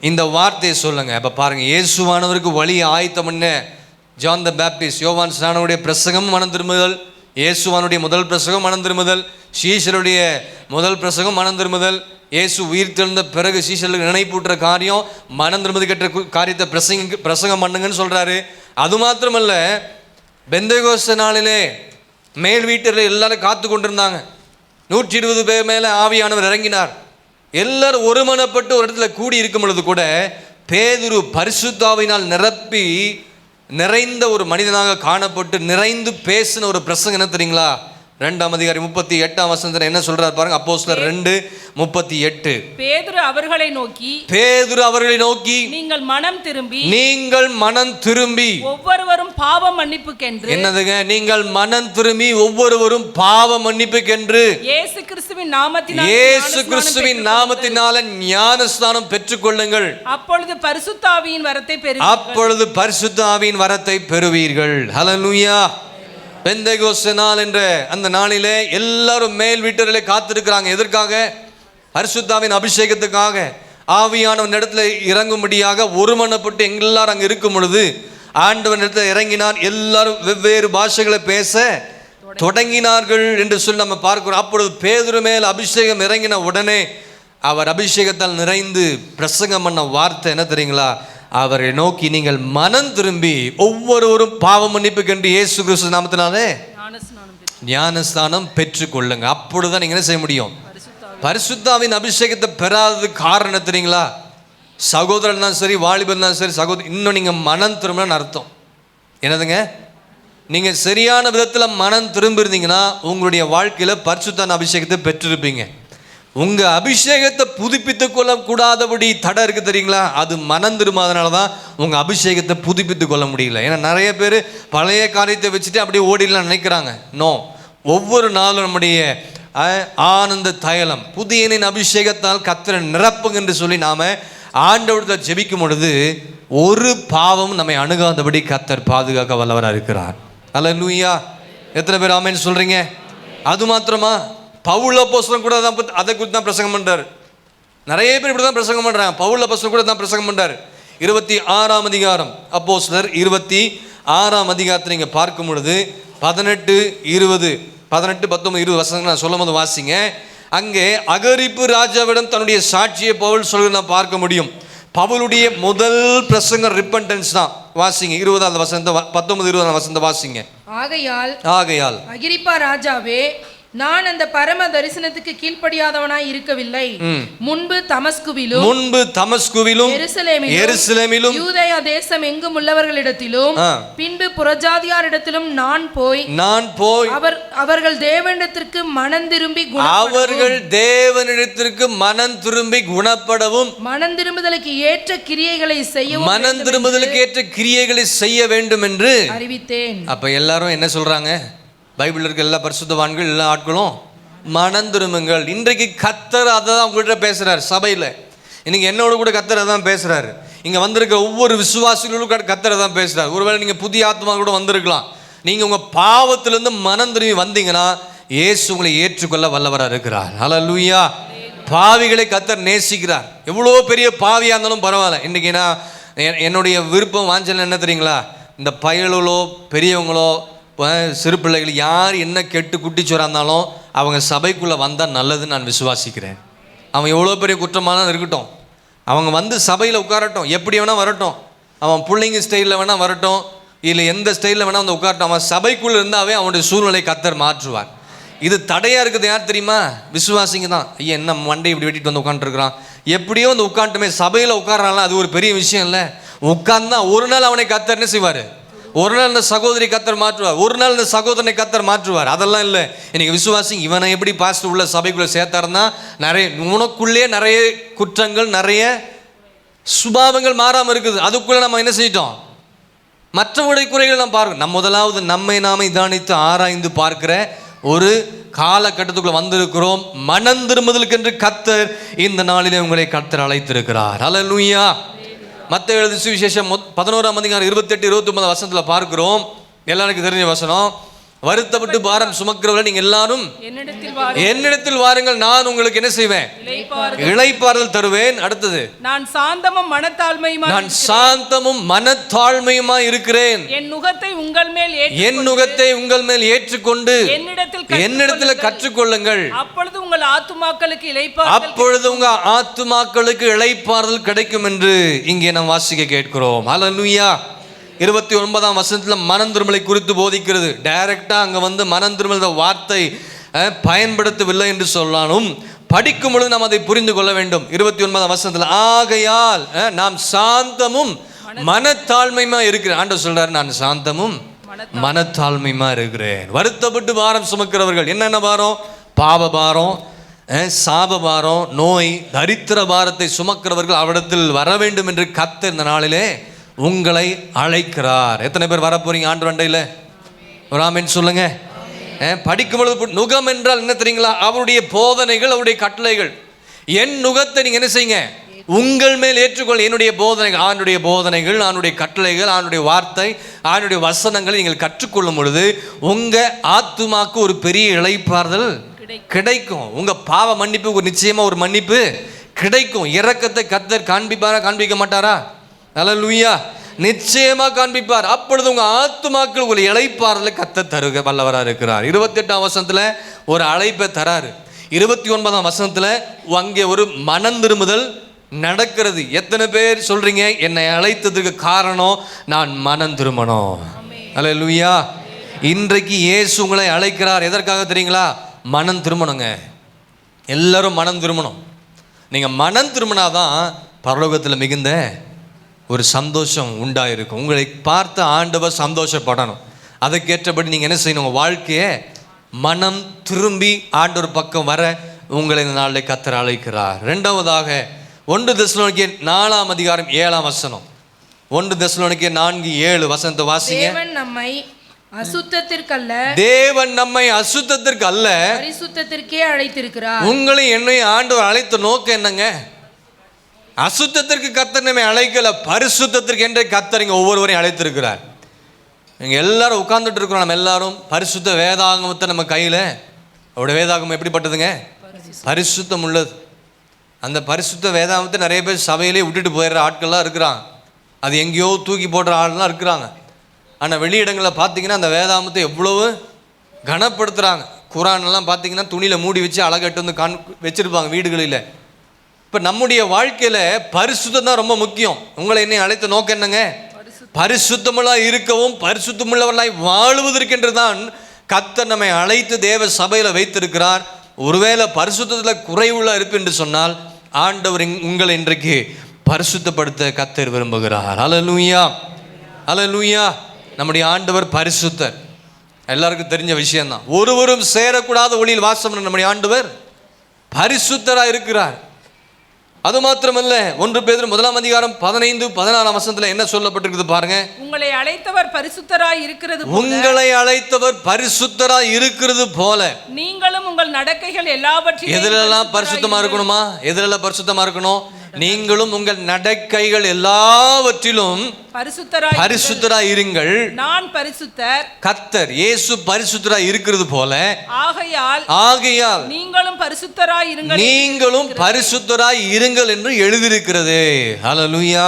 இந்த வார்த்தையை சொல்லுங்க. அப்ப பாருங்க, இயேசுவானவருக்கு வழி ஆயத்தம் பண்ண ஜான் த பேப்டிஸ்ட், யோவான் ஸ்நானனுடைய பிரசங்கம் மனம் திரும்புதல், இயேசுவானுடைய முதல் பிரசங்கம் மனம் திரும்புதல், சீஷருடைய முதல் பிரசங்கம் மனம் திரும்புதல். இயேசு உயிர் தெழுந்த பிறகு சீஷர்களுக்கு நினைப்பூட்டுற காரியம், மனம் திரும்புதலுக்கு ஏற்ற காரியத்தை பிரசங்கம் பண்ணுங்கன்னு சொல்றாரு. அது மாத்திரமல்ல, பெந்தேகோஸ்தே நாளிலே மேல் வீட்டில் எல்லாரும் காத்து கொண்டிருந்தாங்க. 120 பேர் மேலே ஆவியானவர் இறங்கினார். எல்லாரும் ஒருமனப்பட்டு ஒரு இடத்துல கூடி இருக்கும் பொழுது கூட பேதுரு பரிசுத்தாவினால் நிரப்பி நிறைந்த ஒரு மனிதனாக காணப்பட்டு நிறைந்து பேசின ஒரு பிரசங்கம் என்ன தெரியுங்களா? 2ஆம் அதிகாரம் 38ஆம் வசனத்துல என்ன சொல்றாரு பாருங்க. அப்போஸ்தலர் 2:38. பேதுரு அவர்களை நோக்கி நீங்கள் மனம் திரும்பி ஒவ்வொருவரும் பாவ மன்னிப்புக்கென்று என்னதுங்க? நீங்கள் மனம் திரும்பி ஒவ்வொருவரும் பாவ மன்னிப்புக்கென்று இயேசு கிறிஸ்துவின் நாமத்தினால ஞானஸ்நானம் பெற்றுக்கொள்ளுங்கள். அப்பொழுது பரிசுத்த ஆவியின் வரத்தை பெறுவீர்கள். ஹல்லேலூயா. பெந்தேகோஸ்தே நாள் என்ற அந்த நாளிலே எல்லாரும் மேல் வீட்டரிலே காத்திருக்கிறாங்க. எதற்காக? பரிசுத்தாவின் அபிஷேகத்துக்காக. ஆவியானவன் இடத்துல இறங்கும்படியாக ஒருமனப்பட்டு எல்லாரும் அங்கே இருக்கும் பொழுது ஆண்டவன் இடத்துல இறங்கினார். எல்லாரும் வெவ்வேறு பாஷைகளை பேச தொடங்கினார்கள் என்று சொல்லி நம்ம பார்க்கிறோம். அப்பொழுது பேதுரு மேல் அபிஷேகம் இறங்கின உடனே அவர் அபிஷேகத்தால் நிறைந்து பிரசங்கம் பண்ண வார்த்தை என்ன தெரியுங்களா? அவரை நோக்கி நீங்கள் மனம் திரும்பி ஒவ்வொருவரும் பாவ மன்னிப்புக்கென்று இயேசு கிறிஸ்து நாமத்தினாலே ஞானஸ்தானம் பெற்றுக்கொள்ளுங்க. அப்பொழுதுதான் நீங்க என்ன செய்ய முடியும்? பரிசுத்தாவின் அபிஷேகத்தை பெறாதது காரணம் தெரியுங்களா? சகோதரன் தான் சரி, வாலிபன் தான் சரி, சகோதரன் இன்னும் நீங்க மனம் திரும்பணும்னு அர்த்தம் என்னதுங்க? நீங்க சரியான விதத்துல மனம் திரும்பி இருந்தீங்கன்னா உங்களுடைய வாழ்க்கையில பரிசுத்தான அபிஷேகத்தை பெற்றிருப்பீங்க. உங்க அபிஷேகத்தை புதுப்பித்துக் கொள்ளக்கூடாதபடி தடை இருக்கு தெரியுங்களா? அது மனம் திரும்பாதனால தான் உங்க அபிஷேகத்தை புதுப்பித்துக் கொள்ள முடியல. ஏன்னா நிறைய பேர் பழைய காரியத்தை வச்சுட்டு அப்படியே ஓடிடலாம் நினைக்கிறாங்க. நோ, ஒவ்வொரு நாளும் நம்முடைய ஆனந்த தைலம் புதியனின் அபிஷேகத்தால் கர்த்தரை நிரப்புங்க என்று சொல்லி நாம ஆண்டவரிடத்தில் ஜெபிக்கும் பொழுது ஒரு பாவம் நம்மை அணுகாதபடி கர்த்தர் பாதுகாக்க வல்லவராக இருக்கிறார். அல்லேலூயா. எத்தனை பேர் ஆமென் சொல்றீங்க? அது மாத்திரமா? பவுல் அப்போஸ்தலன் கூட அதை குறித்து தான் பிரசங்கம் பண்றாரு. நிறைய பேர் இப்படி தான் பிரசங்கம் பண்றாங்க. பவுல் அப்போஸ்தலன் கூட தான் பிரசங்கம் பண்றாரு. 26ஆம் அதிகாரம் அப்போஸ்தலர் 26ஆம் அதிகாரத்தை நீங்க பார்க்கும் பொழுது 18, 19, 20 வசனங்கள் நான் சொல்லும் போது வாசிங்க. அங்கே அகரிப்பு ராஜாவிடம் தன்னுடைய சாட்சியை பவுல் சொல்ல நான் பார்க்க முடியும். பவுலுடைய முதல் பிரசங்கம் ரிப்பன்டன்ஸ் தான். வாசிங்க 20ஆம் வசனத்தை 19, 20ஆம் வசனத்தை வாசிங்க. ஆகையால் அகிரிப்பா ராஜாவே, நான் அந்த பரம தரிசனத்துக்கு கீழ்ப்படியாதவனாய் இருக்கவில்லை. முன்பு தமஸ்குவிலும் எருசலேமிலும் யூதேயா தேசம் எங்கும் உள்ளவர்களிடத்திலும் பின்பு புறஜாதியாரிடத்திலும் நான் போய் அவர்கள் தேவனிடத்திற்கு மனம் திரும்பி குணப்படவும் மனம் திரும்புதலுக்கு ஏற்ற கிரியைகளை செய்ய வேண்டும் என்று அறிவித்தேன். அப்ப எல்லாரும் என்ன சொல்றாங்க? பைபிள் இருக்க எல்லா பரிசுத்தவான்கள் எல்லா ஆட்களும் மனம் திரும்புங்கள். இன்றைக்கு கர்த்தர் அதை தான் உங்கள்கிட்ட பேசுறாரு. சபையில் இன்னைக்கு என்னோட கூட கர்த்தர் தான் பேசுறாரு. இங்க வந்திருக்க ஒவ்வொரு விசுவாசிகளும் கர்த்தர் தான் பேசுறாரு. ஒருவேளை நீங்க புதிய ஆத்மா கூட வந்திருக்கலாம். நீங்க உங்க பாவத்திலிருந்து மனம் திரும்பி வந்தீங்கன்னா இயேசு உங்களை ஏற்றுக்கொள்ள வல்லவராக இருக்கிறார். ஹல்லேலூயா. பாவிகளை கர்த்தர் நேசிக்கிறார். எவ்வளோ பெரிய பாவியாக இருந்தாலும் பரவாயில்ல. இன்னைக்கு நான் என்னுடைய விருப்பம் வாஞ்சல் என்ன தெரியுங்களா? இந்த பயலுகளோ பெரியவங்களோ சிறு பிள்ளைகள் யார் என்ன கெட்டு குட்டிச்சோரா இருந்தாலும் அவங்க சபைக்குள்ளே வந்தால் நல்லதுன்னு நான் விசுவாசிக்கிறேன். அவன் எவ்வளோ பெரிய குற்றமான இருக்கட்டும், அவங்க வந்து சபையில் உட்காரட்டும், எப்படி வேணால் வரட்டும், அவன் பிள்ளைங்க ஸ்டைலில் வேணால் வரட்டும், இல்லை எந்த ஸ்டைலில் வேணால் வந்து உட்காரட்டும், அவன் சபைக்குள்ளே இருந்தாவே அவனுடைய சூழ்நிலை கர்த்தர் மாற்றுவார். இது தடையாக இருக்குது யார் தெரியுமா? விசுவாசிங்க தான். ஐயா என்ன மண்டை இப்படி வெட்டிட்டு வந்து உட்காந்துருக்குறான், எப்படியோ வந்து உட்காந்துட்டுமே சபையில் உட்காரான்லாம் அது ஒரு பெரிய விஷயம் இல்லை. உட்கார்ந்தா ஒரு நாள் அவனை கர்த்தர் என்ன செய்வார்? ஒரு நாள் இந்த சகோதரி கர்த்தர் மாற்றுவார், ஒரு நாள் இந்த சகோதரனை கர்த்தர் மாற்றுவார். அதெல்லாம் இல்லை. இன்னைக்கு விசுவாசி இவனை எப்படி பாஸ்டர் உள்ள சபைக்குள்ளே சேர்த்தாருன்னா நிறைய உனக்குள்ளே நிறைய குற்றங்கள் நிறைய சுபாவங்கள் மாறாமல் இருக்குது. அதுக்குள்ளே நம்ம என்ன செஞ்சிட்டோம்? மற்றவருடைய குறைகள் நாம் பார்க்கணும். நம்ம முதலாவது நம்மை நாம நிதானித்து ஆராய்ந்து பார்க்கிற ஒரு காலகட்டத்துக்குள்ள வந்திருக்கிறோம். மனம் திரும்புதலுக்கென்று கர்த்தர் இந்த நாளிலே உங்களை கர்த்தர் அழைத்திருக்கிறார். அல்லேலூயா. மத்தேயு எழுதின சுவிசேஷம் 11ஆம் அதிகாரம் 28, 29 வசனத்துல பார்க்கிறோம். எல்லாருக்கும் தெரிஞ்ச வசனம். வருத்தப்பட்டு பாரம் சுமக்கிறவர்கள் நீங்கள் எல்லாரும் என்னிடத்தில் வாருங்கள், நான் உங்களுக்கு என்ன செய்வேன்? இளைப்பாறுதல் தருவேன். அடுத்தது, நான் சாந்தமும் மனத்தாழ்மையுமா இருக்கிறேன். என் நுகத்தை உங்கள் மேல் ஏற்றுக்கொண்டு என்னிடத்தில் கற்றுக்கொள்ளுங்கள். அப்பொழுது உங்கள் ஆத்துமாக்களுக்கு இளைப்பாறுதல் கிடைக்கும் என்று இங்கே நாம் வாசிக்க கேட்கிறோம். ஹல்லேலூயா. 29ஆம் வசனத்தில் மனம் திரும்பலை குறித்து போதிக்கிறது. டைரக்டாக அங்கே வந்து மனம் திரும்பல் வார்த்தை பயன்படுத்தவில்லை என்று சொல்லாலும் படிக்கும் பொழுது நாம் அதை புரிந்து கொள்ள வேண்டும். 29ஆம் வசனத்தில் ஆகையால் நாம் சாந்தமும் மனத்தாழ்மையுமா இருக்கிறேன். ஆண்டவர் சொல்றாரு, நான் சாந்தமும் மனத்தாழ்மையுமா இருக்கிறேன். வருத்தப்பட்டு பாரம் சுமக்கிறவர்கள், என்னென்ன பாரம்? பாவ பாரம், சாப பாரம், நோய், தரித்திர பாரத்தை சுமக்கிறவர்கள் அவரிடத்தில் வர வேண்டும் என்று கர்த்தர் இந்த நாளிலே உங்களை அழைக்கிறார். எத்தனை பேர் வர போறீங்க ஆண்டு அண்டையில்? ஒரு ஆமென் சொல்லுங்க. படிக்கும் பொழுது நுகம் என்றால் என்ன தெரியுங்களா? அவருடைய போதனைகள், அவருடைய கட்டளைகள். என் நுகத்தை நீங்க என்ன செய்யுங்க? உங்கள் மேல் ஏற்றுக்கொள். என்னுடைய போதனைகள், ஆண்டுடைய போதனைகள், ஆண்டுடைய கட்டளைகள், ஆண்டுடைய வார்த்தை, ஆண்டுடைய வசனங்களை நீங்கள் கற்றுக்கொள்ளும் பொழுது உங்க ஆத்துமாக்கு ஒரு பெரிய இளைப்பாறுதல் கிடைக்கும். உங்க பாவ மன்னிப்பு ஒரு நிச்சயமா ஒரு மன்னிப்பு கிடைக்கும். இரக்கத்தை கர்த்தர் காண்பிப்பாரா, காண்பிக்க மாட்டாரா? அல்லேலூயா, நிச்சயமா காண்பிப்பார். அப்பொழுது உங்க ஆத்துமாக்கள் ஒரு இளைப்பாறுதலை கர்த்தர் தருக வல்லவராக இருக்கிறார். 28ஆம் வசனத்துல ஒரு அழைப்பை தராரு. 29ஆம் வசனத்துல அங்கே ஒரு மனம் திரும்புதல் நடக்கிறது. எத்தனை பேர் சொல்றீங்க, என்னை அழைத்ததுக்கு காரணம் நான் மனம் திரும்பணும்? அல்லேலூயா. இன்றைக்கு இயேசு உங்களை அழைக்கிறார். எதற்காக தெரியுங்களா? மனம் திரும்பணுங்க. எல்லாரும் மனம் திரும்பணும். நீங்க மனம் திரும்பினாதான் பரலோகத்தில் மிகுந்த ஒரு சந்தோஷம் உண்டாயிருக்கும். உங்களை பார்த்து ஆண்டவர் சந்தோஷப்படணும். அதுக்கேற்றபடி நீங்கள் என்ன செய்யணும்? உங்கள் வாழ்க்கையை மனம் திரும்பி ஆண்டவர் பக்கம் வர உங்களை இந்த நாளில் கர்த்தர் அழைக்கிறார். ரெண்டாவதாக 1 தெசலோனிக்கேயர் 4ஆம் அதிகாரம் 7ஆம் வசனம். 1 தெசலோனிக்கேயர் 4:7 வசனத்தை வாசிங்க. தேவன் நம்மை அசுத்தத்திற்கல்ல, தேவன் நம்மை அசுத்தத்திற்கு அல்ல, பரிசுத்தத்திற்கே அழைத்திருக்கிறார். உங்களை என்னை ஆண்டவர் அழைத்த நோக்கம் என்னங்க? அசுத்தத்திற்கு கர்த்தர் நம்மை அழைக்கல, பரிசுத்தத்திற்கு என்றே கர்த்தர் இங்கே ஒவ்வொருவரையும் அழைத்திருக்கிறார். இங்கே எல்லாரும் உட்கார்ந்துட்டு இருக்கிறோம். நம்ம எல்லாரும் பரிசுத்த வேதாகமத்தை நம்ம கையில். அவருடைய வேதாகமம் எப்படிப்பட்டதுங்க? பரிசுத்தம் உள்ளது. அந்த பரிசுத்த வேதாகமத்தை நிறைய பேர் சபையிலே விட்டுட்டு போயிடுற ஆட்கள்லாம் இருக்கிறாங்க. அது எங்கேயோ தூக்கி போடுற ஆள்லாம் இருக்கிறாங்க. ஆனால் வெளியிடங்களில் பார்த்தீங்கன்னா அந்த வேதாகமத்தை எவ்வளவு கனப்படுத்துகிறாங்க. குரானெல்லாம் பார்த்தீங்கன்னா துணியில் மூடி வச்சு அழகட்டு வந்து வச்சுருப்பாங்க வீடுகளில். இப்போ நம்முடைய வாழ்க்கையில் பரிசுத்தம் தான் ரொம்ப முக்கியம். உங்களை என்னை அழைத்த நோக்கம் என்னங்க? பரிசுத்தமுள்ளாக இருக்கவும் பரிசுத்தமுள்ளவர்களாய் வாழுவதற்கென்று தான் கர்த்தர் நம்மை அழைத்து தேவ சபையில் வைத்திருக்கிறார். ஒருவேளை பரிசுத்தத்தில் குறைவுள்ள இருப்பு என்று சொன்னால் ஆண்டவர் உங்களை இன்றைக்கு பரிசுத்தப்படுத்த கர்த்தர் விரும்புகிறார். அல்லேலூயா, அல்லேலூயா. நம்முடைய ஆண்டவர் பரிசுத்தர். எல்லாருக்கும் தெரிஞ்ச விஷயம்தான். ஒருவரும் சேரக்கூடாத ஒளியில் வாசம் நம்முடைய ஆண்டவர் பரிசுத்தராக இருக்கிறார். அது மாத்திரமல்ல, 1 பேதுரு 1ஆம் அதிகாரம் 15-16 வசனத்துல என்ன சொல்லப்பட்டிருக்குது பாருங்க. உங்களை அழைத்தவர் பரிசுத்தராய் இருக்கிறது போல, உங்களை அழைத்தவர் பரிசுத்தராய் இருக்கிறது போல நீங்களும் உங்கள் நடக்கைகள் எல்லாவற்றிலும் எதிலெல்லாம் பரிசுத்தமா இருக்கணுமா? எதிலெல்லாம் பரிசுத்தமா இருக்கணும்? நீங்களும் உங்கள் நடக்கைகள் எல்லாவற்றிலும் பரிசுத்தராய் இருங்கள். நான் பரிசுத்தர், கர்த்தர் இயேசு பரிசுத்தராய் இருக்கிறது போல ஆகையால் நீங்களும் பரிசுத்தராய் இருங்கள், நீங்களும் பரிசுத்தராய் இருங்கள் என்று எழுதியிருக்கிறது. ஹல்லேலூயா.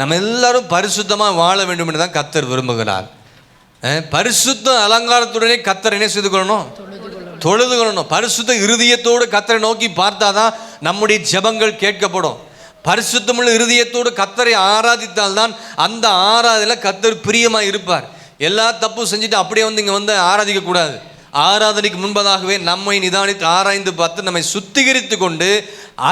நம்ம எல்லாரும் பரிசுத்தமா வாழ வேண்டும் என்று தான் கர்த்தர் விரும்புகிறார். பரிசுத்த அலங்காரத்துடனே கர்த்தர் என்ன செய்து கொள்ளணும்? தொழுது கொள்ளணும். பரிசுத்த இருதயத்தோடு கர்த்தரை நோக்கி பார்த்தாதான் நம்முடைய ஜெபங்கள் கேட்கப்படும். பரிசுத்தமுள்ள இருதயத்தோடு கர்த்தரை ஆராதித்தால் தான் அந்த ஆராதனையில் கர்த்தர் பிரியமாக இருப்பார். எல்லா தப்பும் செஞ்சுட்டு அப்படியே வந்து இங்கே வந்து ஆராதிக்க கூடாது. ஆராதனைக்கு முன்பதாகவே நம்மை நிதானித்து ஆராய்ந்து பார்த்து நம்மை சுத்திகரித்து கொண்டு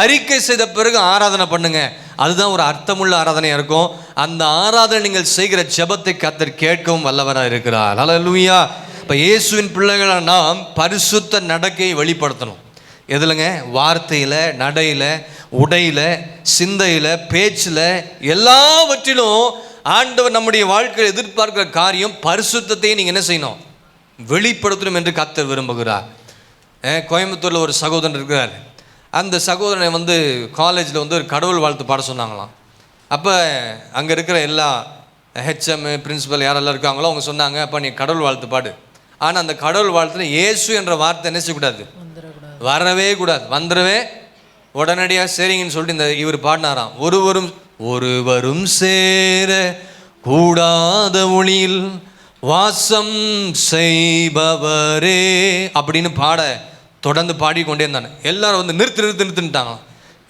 அறிக்கை செய்த பிறகு ஆராதனை பண்ணுங்க. அதுதான் ஒரு அர்த்தமுள்ள ஆராதனையாக இருக்கும். அந்த ஆராதனை நீங்கள் செய்கிற ஜெபத்தை கர்த்தர் கேட்கவும் வல்லவராக இருக்கிறார். அல்லேலூயா. இப்போ இயேசுவின் பிள்ளைகளாக நாம் பரிசுத்த நடக்கையை வெளிப்படுத்தணும். எதுலங்க? வார்த்தையில், நடையில், உடையில், சிந்தையில், பேச்சில், எல்லாவற்றிலும் ஆண்டவர் நம்முடைய வாழ்க்கையில் எதிர்பார்க்கிற காரியம் பரிசுத்தத்தையும் நீங்கள் என்ன செய்யணும்? வெளிப்படுத்தணும் என்று கர்த்தர் விரும்புகிறார். கோயம்புத்தூரில் ஒரு சகோதரன் இருக்கிறார். அந்த சகோதரனை வந்து காலேஜில் வந்து ஒரு கடவுள் வாழ்த்து பாட சொன்னாங்களாம். அப்போ அங்கே இருக்கிற எல்லா ஹெச்எம் பிரின்சிபல் யாரெல்லாம் இருக்காங்களோ அவங்க சொன்னாங்க, அப்போ நீ கடவுள் வாழ்த்து பாடு. ஆனால் அந்த கடவுள் வாழ்த்துல இயேசு என்ற வார்த்தை என்ன செய்யக்கூடாது? வரவே கூடாது, வந்துடவே. உடனடியாக சரிங்கன்னு சொல்லிட்டு இவர் பாடினாராம். ஒருவரும் சேர கூடாத ஒளியில் வாசம் செய்பவரே அப்படின்னு தொடர்ந்து பாடிக்கொண்டே இருந்தானே. எல்லாரும் வந்து நிறுத்துட்டாங்க.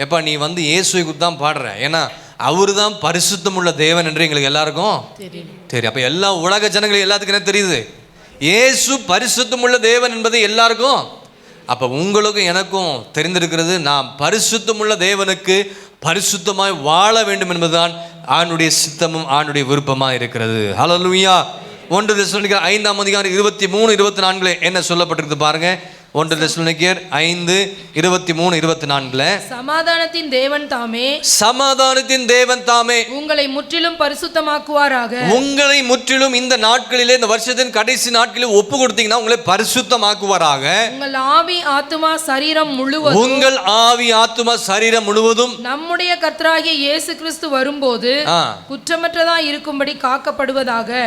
எப்பா நீ வந்து இயேசுவை குறித்து தான் பாடுற, ஏன்னா அவரு தான் பரிசுத்தம் உள்ள தேவன் என்று எங்களுக்கு எல்லாருக்கும் தெரியும். அப்போ எல்லா உலக ஜனங்களுக்கு எல்லாத்துக்கும் என்ன தெரியுது? இயேசு பரிசுத்தம் உள்ள தேவன் என்பது எல்லாருக்கும். அப்போ உங்களுக்கும் எனக்கும் தெரிந்திருக்கிறது, நாம் பரிசுத்தம் உள்ள தேவனுக்கு பரிசுத்தமாய் வாழ வேண்டும் என்பதுதான் ஆணுடைய சித்தமும் ஆணுடைய விருப்பமாக இருக்கிறது. ஹல்லேலூயா. 1 தெசலோனிக்கேயர் 5ஆம் அதிகாரம் 23, 24 என்ன சொல்லப்பட்டிருக்கு பாருங்க. 1 தெசலோனிக்கேயர் 5, 23, 24. சமாதானத்தின் தேவன் தாமே, சமாதானத்தின் தேவன் தாமே உங்களை முற்றிலும் பரிசுத்தமாக்குவாராக. உங்களை முற்றிலும் இந்த நாட்களிலே, இந்த வருஷத்தின் கடைசி நாட்களில் ஒப்பு கொடுத்தீங்கன்னா உங்களை பரிசுத்தமாக்குவாராக. உங்கள் ஆவி ஆத்துமா சரீரம் முழுவதும், உங்கள் ஆவி ஆத்துமா சரீரம் முழுவதும் நம்முடைய கர்த்தராகிய இயேசு கிறிஸ்து வரும்போது குற்றமற்றதா இருக்கும்படி காக்கப்படுவதாக.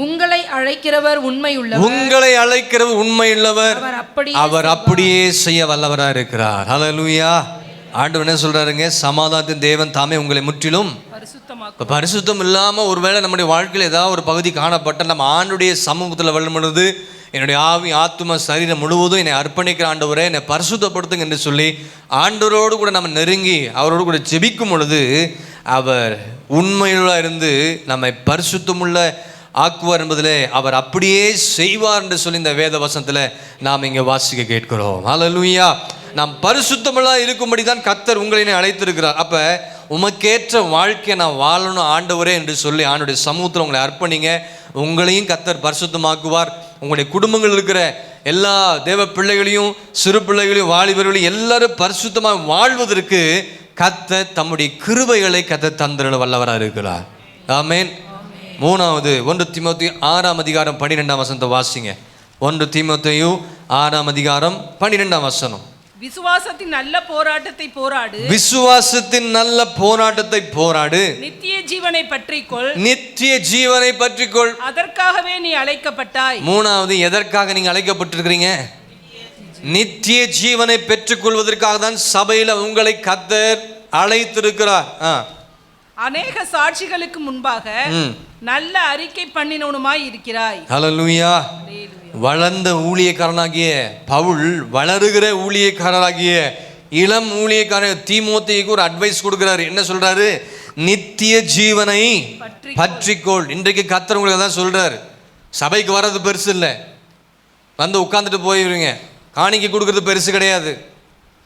உங்களை அழைக்கிறவர் உண்மையுள்ளவர், உங்களை அழைக்கிறவர் உண்மையுள்ளவர், அவர் அப்படியே செய்ய வல்லவராக இருக்கிறார். ஹல்லேலூயா. ஆண்டவர் என்ன சொல்றாருங்க? சமாதானத்தின் தேவன் தாமே உங்களை முற்றிலும் பரிசுத்தம் இல்லாம ஒருவேளை நம்முடைய வாழ்க்கையில் ஏதாவது ஒரு பகுதி காணப்பட்ட நம்ம ஆண்டுடைய சமூகத்தில் வரும் பொழுது, என்னுடைய ஆவி ஆத்தும சரீரம் முழுவதும் என்னை அர்ப்பணிக்கிற ஆண்டவரே என்னை பரிசுத்தப்படுத்துங்க என்று சொல்லி ஆண்டவரோடு கூட நம்ம நெருங்கி அவரோடு கூட ஜெபிக்கும் பொழுது அவர் உண்மையுள்ள இருந்து நம்மை பரிசுத்தமுள்ள ஆக்குவார் என்பதிலே அவர் அப்படியே செய்வார் என்று சொல்லி இந்த வேத வசனத்தில் நாம் இங்கே வாசிக்க கேட்கிறோம். ஹல்லேலூயா. நாம் பரிசுத்தமுள்ளா இருக்கும்படி தான் கர்த்தர் உங்களை அழைத்திருக்கிறார். அப்போ உமக்கேற்ற வாழ்க்கையை நான் வாழணும் ஆண்டவரே என்று சொல்லி ஆண்டுடைய சமூகத்தில் உங்களை அர்ப்பணிங்க. உங்களையும் கர்த்தர் பரிசுத்தமாக்குவார். உங்களுடைய குடும்பங்கள் இருக்கிற எல்லா தேவ பிள்ளைகளையும், சிறு பிள்ளைகளையும், வாலிபர்களையும் எல்லாரும் பரிசுத்தமாக வாழ்வதற்கு கர்த்தர் தம்முடைய கிருபைகளை கர்த்தர் தந்திர வல்லவராக இருக்கிறார். ஆமென். மூணாவது 1 தீமோத்தேயு 6ஆம் அதிகாரம் 12ஆம் வசனத்தை வாசிங்க. 1 தீமோத்தேயு 6ஆம் அதிகாரம் 12ஆம் வசனம். விசுவாசத்தின் நல்ல போராட்டத்தை போராடு, விசுவாசத்தின் நல்ல போராட்டத்தை போராடு, நித்திய ஜீவனை பற்றிக்கொள், நித்திய ஜீவனை பற்றிக்கொள். அதற்காகவே நீ அழைக்கப்பட்டாய். மூணாவது, எதற்காக நீங்க அழைக்கப்பட்டிருக்கிறீங்க? நித்திய ஜீவனை பெற்றுக்கொள்வதற்காக தான் சபையில உங்களை கர்த்தர் அழைத்திருக்கிறார். அநேக சாட்சிகளுக்கு முன்பாக நல்ல அறிக்கை பண்ணினவனுமாய் இருக்கிறாய். ஹல்லேலூயா. வளர்ந்த ஊழியக்காரனாகிய பவுல் வளருகிற ஊழியக்காரராகிய இளம் ஊழியக்காரன் தீமோத்தேயுக்கு ஒரு அட்வைஸ் கொடுக்கிறாரு. என்ன சொல்றாரு? நித்திய ஜீவனை பற்றிக்கொள். இன்றைக்கு கர்த்தர் உங்களுக்கு தான் சொல்றாரு. சபைக்கு வர்றது பெருசு இல்லை, வந்து உட்காந்துட்டு போயிடுவீங்க. காணிக்கை கொடுக்கறது பெருசு கிடையாது,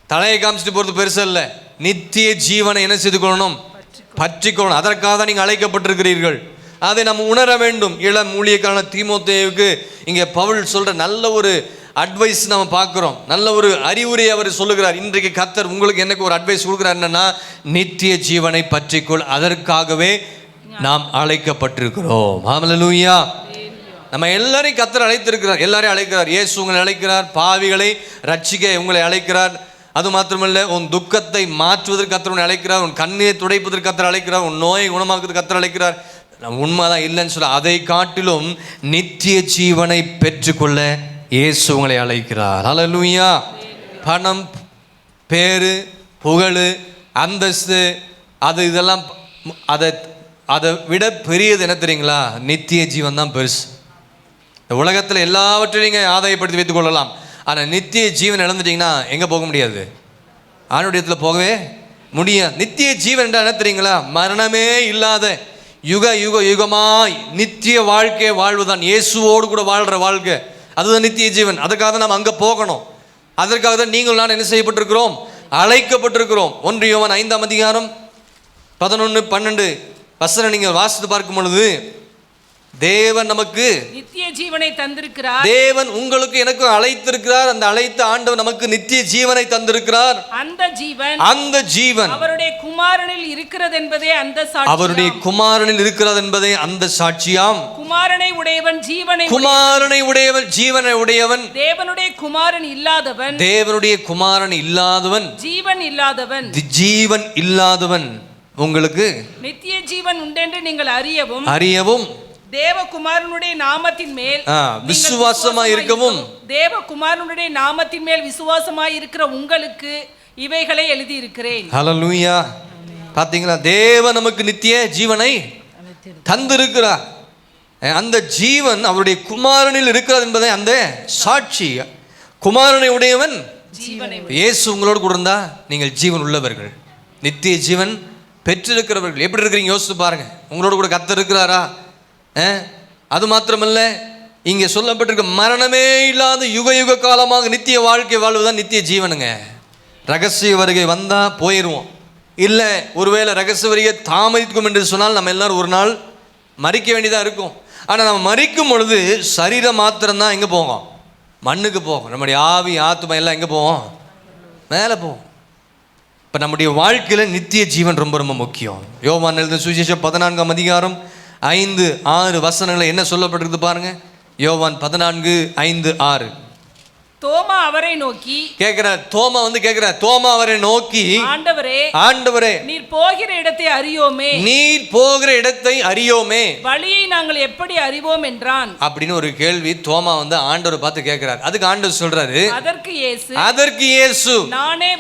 தலையை காமிச்சிட்டு போறது பெருசு இல்லை. நித்திய ஜீவனை என்ன செய்து கொள்ளணும்? பற்றிக்கொள்ளணும். அதற்காக தான் நீங்கள் அழைக்கப்பட்டிருக்கிறீர்கள். அதை நம்ம உணர வேண்டும். இளம் ஊழியக்காரன தீமோத்தேயுக்கு இங்கே பவுல் சொல்ற நல்ல ஒரு அட்வைஸ் நம்ம பார்க்குறோம். நல்ல ஒரு அறிவுரை அவர் சொல்லுகிறார். இன்றைக்கு கர்த்தர் உங்களுக்கு எனக்கு ஒரு அட்வைஸ் கொடுக்குறார். என்னன்னா, நித்திய ஜீவனை பற்றிக்கொள். அதற்காகவே நாம் அழைக்கப்பட்டிருக்கிறோம். ஹல்லேலூயா. நம்ம எல்லாரையும் கர்த்தர் அழைத்திருக்கிறார். எல்லாரையும் அழைக்கிறார். இயேசு உங்களை அழைக்கிறார். பாவிகளை ரட்சிக்க உங்களை அழைக்கிறார். அது மாத்திரமல்ல, உன் துக்கத்தை மாற்றுவதற்கு கர்த்தர் உன்னை அழைக்கிறார். உன் கண்ணீரை துடைப்பதற்கு கர்த்தர் அழைக்கிறார். உன் நோயை குணமாக்குவதற்கு கர்த்தர் அழைக்கிறார். உண்மைதான் இல்லைன்னு சொல்ல, அதை காட்டிலும் நித்திய ஜீவனை பெற்றுக்கொள்ள இயேசு உங்களை அழைக்கிறார். ஹல்லேலூயா. பணம், பேரு, புகழ், அந்தஸ்து, அது இதெல்லாம் அதை விட பெரியது என்ன தெரியுங்களா? நித்திய ஜீவன் தான் பெருசு. இந்த உலகத்தில் எல்லாவற்றையும் நீங்கள் ஆதாயப்படுத்தி வைத்துக் கொள்ளலாம். ஆனால் நித்திய ஜீவன் இழந்துட்டீங்கன்னா எங்கே போக முடியாது? ஆணுடையத்தில் போகவே முடியாது. நித்திய ஜீவன் என்றால் என்ன தெரியுங்களா? மரணமே இல்லாத யுக யுக யுகமாய் நித்திய வாழ்க்கையை வாழ்வுதான். இயேசுவோடு கூட வாழ்கிற வாழ்க்கை, அதுதான் நித்திய ஜீவன். அதற்காக தான் நம்ம அங்கே போகணும். அதற்காக தான் நீங்கள் நான் என்ன செய்யப்பட்டிருக்கிறோம்? அழைக்கப்பட்டிருக்கிறோம். 1 யோவான் 5ஆம் அதிகாரம் 11, 12 வசனம் நீங்கள் வாசித்து பார்க்கும் பொழுது, தேவன் நமக்கு நித்திய ஜீவனை தந்திருக்கிறார். தேவன் உங்களுக்கு எனக்கு அழைத்திருக்கிறார். அந்த அழைத்த ஆண்டவர் நமக்கு நித்திய ஜீவனை தந்திருக்கிறார். அந்த ஜீவன் அவருடைய குமாரனில் இருக்கிறது என்பதே அந்த சாட்சி. அவருடைய குமாரனில் இருக்கிறது என்பதே அந்த சாட்சியாம். குமாரனை உடையவன் ஜீவனை குமாரனை உடையவன் ஜீவனை உடையவன். தேவனுடைய குமாரன் இல்லாதவன், தேவனுடைய குமாரன் இல்லாதவன், ஜீவன் இல்லாதவன், ஜீவன் இல்லாதவன் உங்களுக்கு நித்திய ஜீவன் உண்டென்று நீங்கள் அறியவும் தேவகுமாரனுடைய நாமத்தின் மேல் விசுவாசமாய் இருக்கவும், தேவகுமாரனுடைய நாமத்தின் மேல் விசுவாசமாய் இருக்கிற உங்களுக்கு இவைகளை எழுதி இருக்கிறேன். ஹல்லேலூயா. பாத்தீங்களா? தேவன் நமக்கு நித்திய ஜீவனை தந்திருக்கிறார். அந்த ஜீவன் அவருடைய குமாரனில் இருக்கிறது என்பதை அந்த சாட்சி. குமாரனை உடையவன் இயேசு உங்களோடு கூட இருந்தா நீங்கள் ஜீவன் உள்ளவர்கள், நித்திய ஜீவன் பெற்றிருக்கிறவர்கள். எப்படி இருக்கிறீங்க யோசித்து பாருங்க. உங்களோட கூட கர்த்தர் இருக்கிறாரா? அது மாத்திரமல்ல, இங்கே சொல்லப்பட்டிருக்க மரணமே இல்லாத யுக யுக காலமாக நித்திய வாழ்க்கை வாழ்வுதான் நித்திய ஜீவனுங்க. ரகசிய வருகை வந்தால் போயிடுவோம். இல்லை, ஒருவேளை ரகசிய வருகை தாமதிக்கும் என்று சொன்னால் நம்ம எல்லாரும் ஒரு நாள் மறிக்க வேண்டியதாக இருக்கும். ஆனால் நம்ம மரிக்கும் பொழுது சரீரம் மாத்திரம்தான் எங்கே போகும்? மண்ணுக்கு போகும். நம்முடைய ஆவி ஆத்துமா எல்லாம் எங்கே போவோம்? மேலே போவோம். இப்போ நம்முடைய வாழ்க்கையில் நித்திய ஜீவன் ரொம்ப ரொம்ப முக்கியம். யோவான் எழுதின சுவிசேஷம் 14ஆம் அதிகாரம் 5-6 வசனங்களை என்ன சொல்லப்பட்டிருக்கு பாருங்க. யோவான் 14:5-6. தோமா அவரை நோக்கி கேட்கிறார். தோமா வந்து கேட்கிறார். தோமா அவரை நோக்கி, ஆண்டவரே, ஆண்டவரே, நீர் போகிற இடத்தை அறியோமே, நீர் போகிற இடத்தை அறியோமே, வழியை நாங்கள் எப்படி அறிவோம் என்றான். அப்படின்னு ஒரு கேள்வி தோமா வந்து ஆண்டவரை பார்த்து கேட்கிறார். அதுக்கு ஆண்டவர் சொல்றாரு, அதற்கு இயேசு, நானே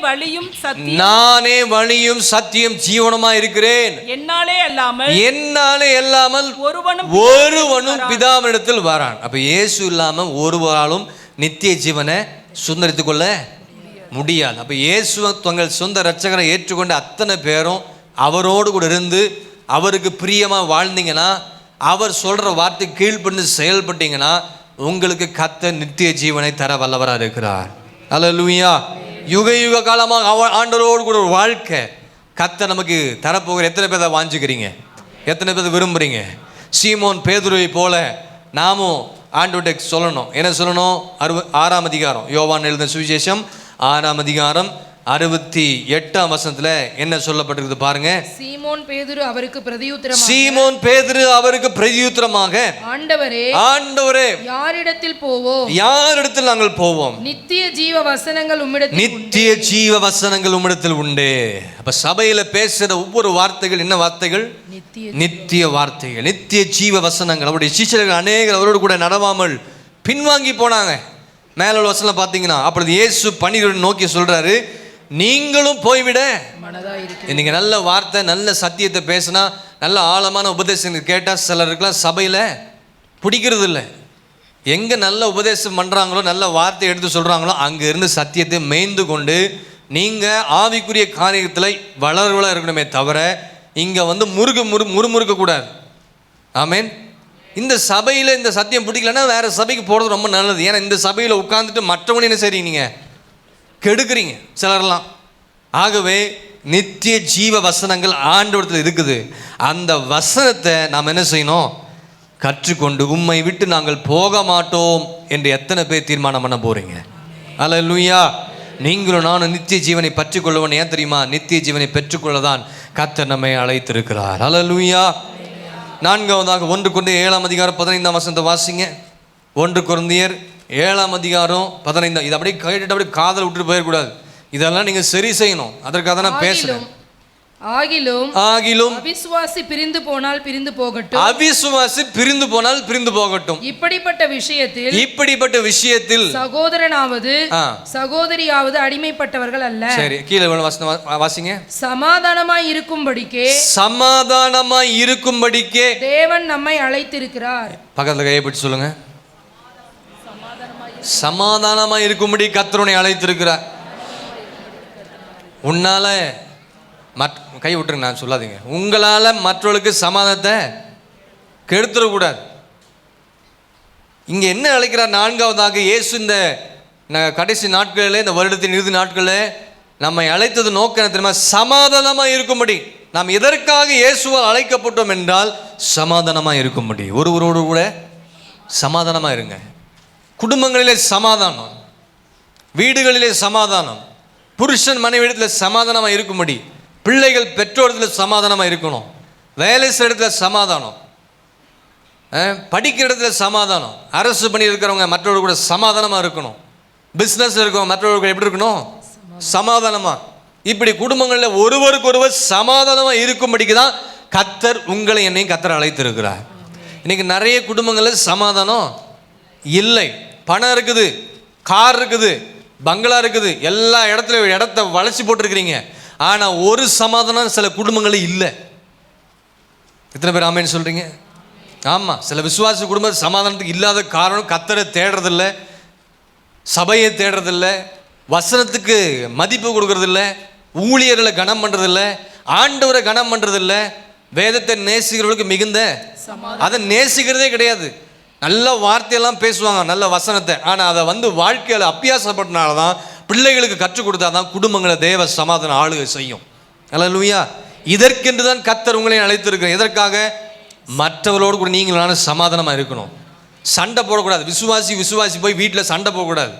வழியும் சத்தியம் ஜீவனுமா இருக்கிறேன். என்னாலே அல்லாமல் ஒருவனும் பிதாவினிடத்தில் வரான். அப்ப இயேசு இல்லாம ஒருவராலும் நித்திய ஜீவனை சுதந்திரித்துக் கொள்ள முடியாது. அப்போ இயேசுவை தங்கள் சொந்த இரட்சகரை ஏற்றுக்கொண்டு அத்தனை பேரும் அவரோடு கூட இருந்து அவருக்கு பிரியமாக வாழ்ந்தீங்கன்னா, அவர் சொல்கிற வார்த்தை கீழ்ப்படிந்து செயல்பட்டீங்கன்னா, உங்களுக்கு கர்த்தர் நித்திய ஜீவனை தர வல்லவராக இருக்கிறார். அல்லேலூயா. யுக யுக காலமாக ஆண்டவரோடு கூட ஒரு வாழ்க்கை கர்த்தர் நமக்கு தரப்போகிற எத்தனை பேரை வாஞ்சிக்கிறீங்க? எத்தனை பேர் விரும்புகிறீங்க? சீமோன் பேதுருவை போல நாமும் ஆண்டவர்கிட்ட சொல்லணும். என்ன சொல்லணும்? 6ஆம் அதிகாரம் யோவான் எழுதின சுவிசேஷம் 6ஆம் அதிகாரம் 68ஆம் வசனத்துல என்ன சொல்லப்பட்டிருக்கு பாருங்க. சீமோன் பேதுரு அவருக்கு பிரதியுத்தரமாக, ஆண்டவரே, யாரிடத்தில் நாங்கள் போவோம்? நித்திய ஜீவ வசனங்கள் உம்மிடத்தில் உண்டு. அப்ப சபையில பேசுற ஒவ்வொரு வார்த்தைகள் என்ன வார்த்தைகள்? நித்திய வார்த்தைகள், நித்திய ஜீவ வசனங்கள். அவருடைய சீஷர்கள் அநேகர் அவரோடு கூட நடவாமல் பின்வாங்கி போனாங்க. மேல வசனம் பார்த்தீங்கன்னா, அப்பொழுது இயேசு 12 நோக்கி சொல்றாரு, நீங்களும் போய்விட. நீங்க நல்ல வார்த்தை, நல்ல சத்தியத்தை பேசினா, நல்ல ஆழமான உபதேசங்கள் கேட்டால் சிலருக்குலாம் சபையில் பிடிக்கிறது இல்லை. எங்கே நல்ல உபதேசம் பண்ணுறாங்களோ, நல்ல வார்த்தை எடுத்து சொல்கிறாங்களோ, அங்கே இருந்து சத்தியத்தை மேய்ந்து கொண்டு நீங்கள் ஆவிக்குரிய காரியத்தில் வளர்வளாக இருக்கணுமே தவிர இங்கே வந்து முறுமுறுக்கக்கூடாது. ஆமேன். இந்த சபையில் இந்த சத்தியம் பிடிக்கலன்னா வேறு சபைக்கு போகிறது ரொம்ப நல்லது. ஏன்னா இந்த சபையில் உட்காந்துட்டு மற்றவங்க என்ன சரி நீங்கள் கெடுக்கிறீங்க சிலரெல்லாம். ஆகவே நித்திய ஜீவ வசனங்கள் ஆண்டவரத்தில் இருக்குது. அந்த வசனத்தை நாம் என்ன செய்யணும்? கற்றுக்கொண்டு உம்மை விட்டு நாங்கள் போக மாட்டோம் என்று எத்தனை பேர் தீர்மானம் பண்ண போறீங்க? அல்லேலூயா. நீங்களும் நானும் நித்திய ஜீவனை பற்றிக்கொள்ளுவன். ஏன் தெரியுமா? நித்திய ஜீவனை பெற்றுக்கொள்ளதான் கர்த்தர் நம்மை அழைத்திருக்கிறார். அல்லேலூயா. 4வதாக 1 கொரிந்தியர் 7ஆம் அதிகாரம் 15ஆம் வசனத்தை வாசிங்க. 1 கொரிந்தியர் 7ஆம் அதிகாரம் 15. இது அப்படியே கேட்டுட்டு அப்படியே காதல் விட்டுட்டு போயிடக்கூடாது. இதெல்லாம் நீங்க சரி செய்யணும். அதற்காக தான் நான் பேசுறேன். ஆகிலும் அவிசுவாசி பிரிந்து போனால் பிரிந்து போகட்டும். இப்படிப்பட்ட விஷயத்தில் சகோதரனாவது சகோதரியாவது அடிமைப்பட்டவர்கள் அல்ல. சரி, கீழே வாசிங்க. சமாதானமாய் இருக்கும்படிக்கே தேவன் நம்மை அழைத்திருக்கிறார். பக்கத்துல கையை பிடிச்சு சொல்லுங்க. சமாதானமாய் இருக்கும்படி கர்த்தர் உன்னை அழைத்திருக்கிறார். உன்னால கை விட்டுருங்க, நான் சொல்லாதீங்க. உங்களால் மற்றவர்களுக்கு சமாதானத்தை கெடுத்துடக்கூடாது. இங்கே என்ன அழைக்கிறார்? 4வதாக இயேசு இந்த கடைசி நாட்களில், இந்த வருடத்தின் இறுதி நாட்களில் நம்மை அழைத்தது நோக்கம் தெரியுமா? சமாதானமாக இருக்கும்படி. நாம் எதற்காக இயேசுவால் அழைக்கப்பட்டோம் என்றால் சமாதானமாக இருக்கும்படி. ஒருவரோடு கூட சமாதானமாக இருங்க. குடும்பங்களிலே சமாதானம், வீடுகளிலே சமாதானம், புருஷன் மனைவிடத்தில் சமாதானமாக இருக்கும்படி, பிள்ளைகள் பெற்றோரத்தில் சமாதானமாக இருக்கணும், வேலை செய்கிற இடத்துல சமாதானம், படிக்கிற இடத்துல சமாதானம், அரசு பண்ணி இருக்கிறவங்க மற்றவர்கள் கூட சமாதானமாக இருக்கணும், பிஸ்னஸ் இருக்கவங்க மற்றவர்கள் எப்படி இருக்கணும்? சமாதானமாக. இப்படி குடும்பங்களில் ஒருவருக்கொருவர் சமாதானமாக இருக்கும்படிக்கு தான் கர்த்தர் உங்களை என்னையும் கர்த்தர் அழைத்திருக்கிறார். இன்னைக்கு நிறைய குடும்பங்களில் சமாதானம் இல்லை. பணம் இருக்குது, கார் இருக்குது, பங்களா இருக்குது, எல்லா இடத்துலையும் இடத்த வளைச்சி போட்டிருக்கிறீங்க. ஆனால் ஒரு சமாதானம் சில குடும்பங்களில் இல்லை. எத்தனை பேர் ஆமேன்னு சொல்கிறீங்க? ஆமாம். சில விசுவாச குடும்பம் சமாதானத்துக்கு இல்லாத காரணம் கர்த்தரை தேடுறதில்லை, சபையை தேடுறதில்லை, வசனத்துக்கு மதிப்பு கொடுக்கறதில்ல, ஊழியர்களை கனம் பண்ணுறதில்ல, ஆண்டவரை கனம் பண்ணுறதில்ல, வேதத்தை நேசிக்கிறவர்களுக்கு மிகுந்த அதை நேசிக்கிறதே கிடையாது. நல்ல வார்த்தையெல்லாம் பேசுவாங்க, நல்ல வசனத்தை. ஆனால் அதை வந்து வாழ்க்கையில் அபியாசப்பட்டனால தான், பிள்ளைகளுக்கு கற்றுக் கொடுத்தா தான் குடும்பங்களை தேவ சமாதான ஆளுகை செய்யும். அல்லேலூயா. இதற்கென்று தான் கர்த்தர் உங்களை அழைத்திருக்கிறேன். எதற்காக? மற்றவர்களோடு கூட நீங்களான சமாதானமாக இருக்கணும். சண்டை போடக்கூடாது. விசுவாசி போய் வீட்டில் சண்டை போகக்கூடாது.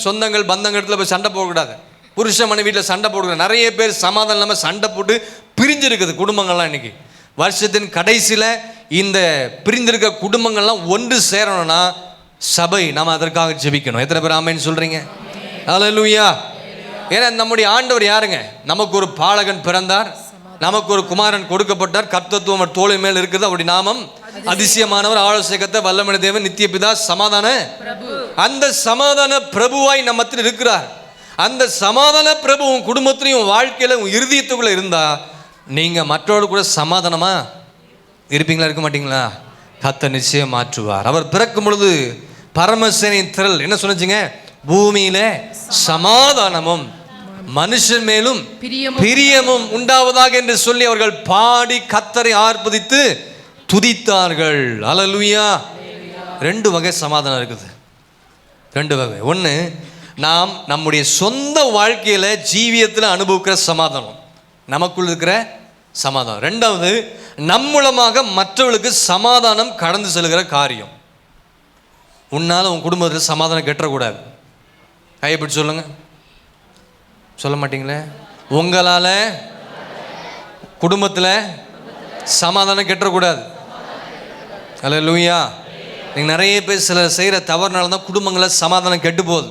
சொந்தங்கள் பந்தங்கத்தில் போய் சண்டை போகக்கூடாது. புருஷன் மனைவி வீட்டில் சண்டை போடக்கூடாது. நிறைய பேர் சமாதானம் இல்லாமல் சண்டை போட்டு பிரிஞ்சிருக்குது குடும்பங்கள்லாம். இன்றைக்கி வருஷத்தின் கடைசியில் இந்த பிரிந்திருக்க குடும்பங்கள்லாம் ஒன்று சேரணும்னா சபை நாம் அதற்காக ஜெபிக்கணும். எத்தனை பேர் ஆமென் சொல்கிறீங்க? ஹல்லேலூயா. ஏன்னா நம்முடைய ஆண்டவர் யாருங்க? நமக்கு ஒரு பாலகன் பிறந்தார், நமக்கு ஒரு குமாரன் கொடுக்கப்பட்டார், கர்த்தத்துவம் தோளை மேல் இருக்குது, அவருடைய நாமம் அதிசயமானவர், ஆலோசகத்த வல்லமையுள்ள தேவன், நித்திய பிதா, சமாதான அந்த சமாதான பிரபுவாய் நம்மத்தில் இருக்கிறார். அந்த சமாதான பிரபு உன் குடும்பத்திலையும் வாழ்க்கையில உன் இருதயத்துக்குள்ள இருந்தா நீங்க மற்றவரோடு கூட சமாதானமா இருப்பீங்களா, இருக்க மாட்டீங்களா? கர்த்தர் நிச்சயம் மாற்றுவார். அவர் பிறக்கும் பொழுது பரமசேனையின் திரள் என்ன சொன்னீங்க? பூமியில சமாதானமும் மனுஷன் மேலும் பிரியமும் உண்டாவதாக என்று சொல்லி அவர்கள் பாடி கர்த்தரை ஆர்ப்பரித்து துதித்தார்கள். ஹல்லேலூயா. 2 வகை சமாதானம் இருக்குது. 2 வகை. ஒன்று, நாம் நம்முடைய சொந்த வாழ்க்கையில ஜீவியத்தில் அனுபவிக்கிற சமாதானம், நமக்குள் இருக்கிற சமாதானம். 2வது, நம் மூலமாக மற்றவர்களுக்கு சமாதானம் கடந்து செல்கிற காரியம். உன்னால உன் குடும்பத்தில் சமாதானம் கெட்டக்கூடாது. கையப்பிடி சொல்லுங்க. சொல்ல மாட்டீங்களே? உங்களால குடும்பத்தில் சமாதானம் கெட்டக்கூடாது. ஹல்லேலூயா. நீங்கள் நிறைய பேர் சிலர் செய்கிற தவறுனால தான் குடும்பங்களில் சமாதானம் கெட்டு போகுது.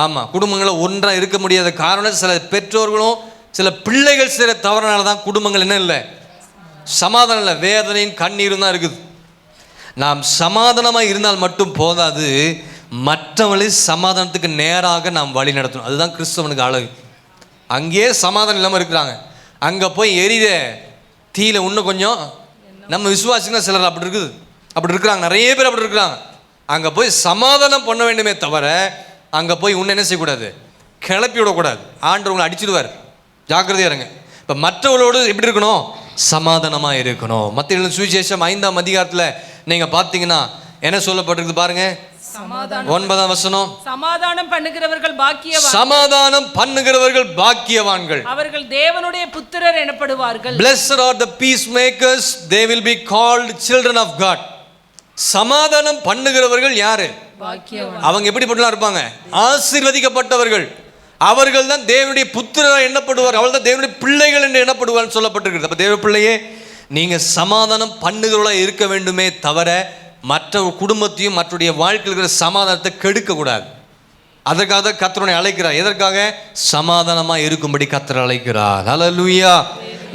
ஆமாம், குடும்பங்களில் ஒன்றாக இருக்க முடியாத காரணம் சில பெற்றோர்களும் சில பிள்ளைகள் செய்கிற தவறுனால தான் குடும்பங்கள் என்ன இல்லை, சமாதானம் இல்லை, வேதனையும் கண்ணீரும் தான் இருக்குது. நாம் சமாதானமாக இருந்தால் மட்டும் போதாது, மற்றவர்களை சமாதானத்துக்கு நேராக நாம் வழி நடத்தணும். அதுதான் கிறிஸ்தவனுக்கு அழகு. அங்கேயே சமாதானம் இல்லாமல் இருக்கிறாங்க, அங்கே போய் எரித தீயில இன்னும் கொஞ்சம் நம்ம விசுவாசிங்கன்னா சிலர் அப்படி இருக்குது, அப்படி இருக்கிறாங்க, நிறைய பேர் அப்படி இருக்கிறாங்க. அங்கே போய் சமாதானம் பண்ண வேண்டுமே தவிர அங்கே போய் இன்னும் என்ன செய்யக்கூடாது, கிளப்பி விடக்கூடாது. ஆண்டவர் உங்களை அடிச்சிடுவார், ஜாக்கிரதையாக இருங்க. இப்போ மற்றவர்களோடு எப்படி இருக்கணும், சமாதானமாக இருக்கணும். மத்திய சுவிசேஷம் 5ஆம் அதிகாரத்தில் நீங்கள் பார்த்தீங்கன்னா என்ன சொல்லப்பட்டிருக்கு பாருங்க. 9ஆம் வசனம். சமாதானம் பண்ணுகிறவர்கள் பாக்கியவான்கள், சமாதானம் பண்ணுகிறவர்கள் பாக்கியவான்கள், அவர்கள் தேவனுடைய புத்திரர் எனப்படுவார்கள். Blessed are the peacemakers, they will be called children of God. சமாதானம் பண்ணுகிறவர்கள் யாரு? பாக்கியவான்கள். அவங்க எப்படிப்பட்டலாம் இருப்பாங்க? ஆசீர்வதிக்கப்பட்டவர்கள். அவர்கள் தான் தேவனுடைய புத்திரர் எண்ணப்படுவார், அவர்கள் தான் தேவனுடைய பிள்ளைகள் என்று எண்ணப்படுவார்னு சொல்லப்பட்டிருக்கிறது. அப்ப தேவ பிள்ளையே, நீங்க சமாதானம் பண்ணுகிறவர்களா இருக்க வேண்டுமே தவிர மற்ற குடும்பத்தையும் மற்றடைய வாழ்க்கையில் இருக்கிற சமாதானத்தை கெடுக்க கூடாது. அதற்காக கர்த்தரை அழைக்கிறார். எதற்காக? சமாதானமாக இருக்கும்படி கர்த்தர் அழைக்கிறார். ஹல்லேலூயா.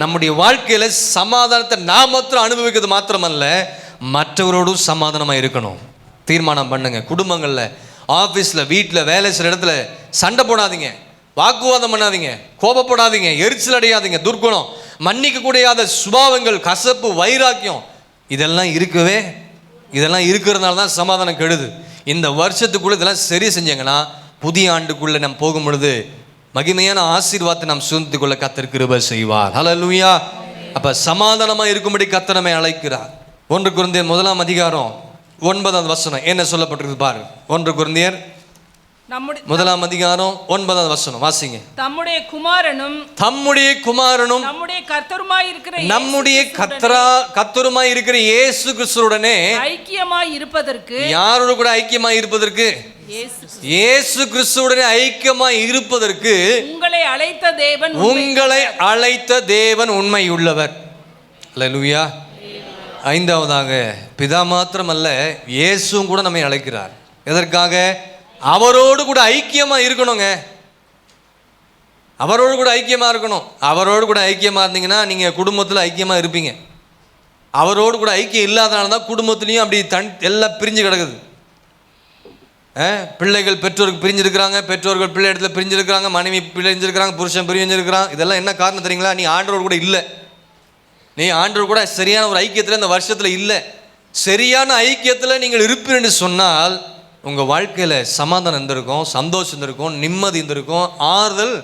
நம்முடைய வாழ்க்கையில சமாதானத்தை நாம் மாத்திரம் அனுபவிக்கிறது மாத்திரமல்ல, மற்றவரோடும் சமாதானமாக இருக்கணும். தீர்மானம் பண்ணுங்க. குடும்பங்களில், ஆஃபீஸில், வீட்டில், வேலை செய்கிற இடத்துல சண்டை போடாதீங்க, வாக்குவாதம் பண்ணாதீங்க, கோபப்படாதீங்க, எரிச்சல் அடையாதீங்க. துர்குணம், மன்னிக்க கூடியாத சுபாவங்கள், கசப்பு, வைராக்கியம், இதெல்லாம் இருக்கிறதுனால தான் சமாதானம் கெடுது. இந்த வருஷத்துக்குள்ளே இதெல்லாம் சரி செஞ்சீங்கன்னா புதிய ஆண்டுக்குள்ளே நம்ம போகும் பொழுது மகிமையான ஆசீர்வாதத்தை நாம் சுதந்திரத்துக் கொள்ள கர்த்தர் கிருபை செய்வார். ஹல்லேலூயா. அப்போ சமாதானமாக இருக்கும்படி கர்த்தர் நம்மை அழைக்கிறார். 1 கொரிந்தியர் 1ஆம் அதிகாரம் 9ஆம் வசனம் என்ன சொல்லப்பட்டிருக்கு பாருங்க. 1 கொரிந்தியர் 1ஆம் அதிகாரம் 9ஆம் வசனம் வாசிங்க. தம்முடைய குமாரனும் நம்முடைய கர்த்தருமாய் இருக்கிற இயேசு கிறிஸ்துவுடனே ஐக்கியமாய் இருப்பதற்கு, யாரோடு கூட ஐக்கியமாய் இருப்பதற்கு? இயேசு கிறிஸ்துவுடனே ஐக்கியமாய் இருப்பதற்கு உங்களை அழைத்த தேவன் உண்மை உள்ளவர். ஹல்லேலூயா. 5வதாக, பிதா மாத்திரமல்ல, இயேசுவும் கூட நம்மை அழைக்கிறார். எதற்காக? அவரோடு கூட ஐக்கியமா இருக்கணுங்க. அவரோடு கூட ஐக்கியமா இருக்கணும். அவரோடு கூட ஐக்கியமா இருந்தீங்கன்னா நீங்க குடும்பத்தில் ஐக்கியமா இருப்பீங்க. அவரோடு கூட ஐக்கியம் இல்லாதனால தான் குடும்பத்திலையும் அப்படி எல்லாம் பிரிஞ்சு கிடக்குது. பிள்ளைகள் பெற்றோருக்கு பிரிஞ்சிருக்கிறாங்க, பெற்றோர்கள் பிள்ளை இடத்துல பிரிஞ்சிருக்கிறாங்க, மனைவி பிரிஞ்சிருக்கிறாங்க, புருஷன் பிரிஞ்சிருக்கிறான். இதெல்லாம் என்ன காரணம் தெரியுங்களா? நீ ஆண்டவரோடு கூட இல்லை. நீ ஆண்டவர் கூட சரியான ஒரு ஐக்கியத்தில் இந்த வருஷத்தில் இல்லை. சரியான ஐக்கியத்தில் நீங்கள் இருப்பீர் என்று சொன்னால் உங்கள் வாழ்க்கையில் சமாதானம் இருந்திருக்கும், சந்தோஷம் இருந்திருக்கும், நிம்மதி இருந்திருக்கும், ஆறுதல்.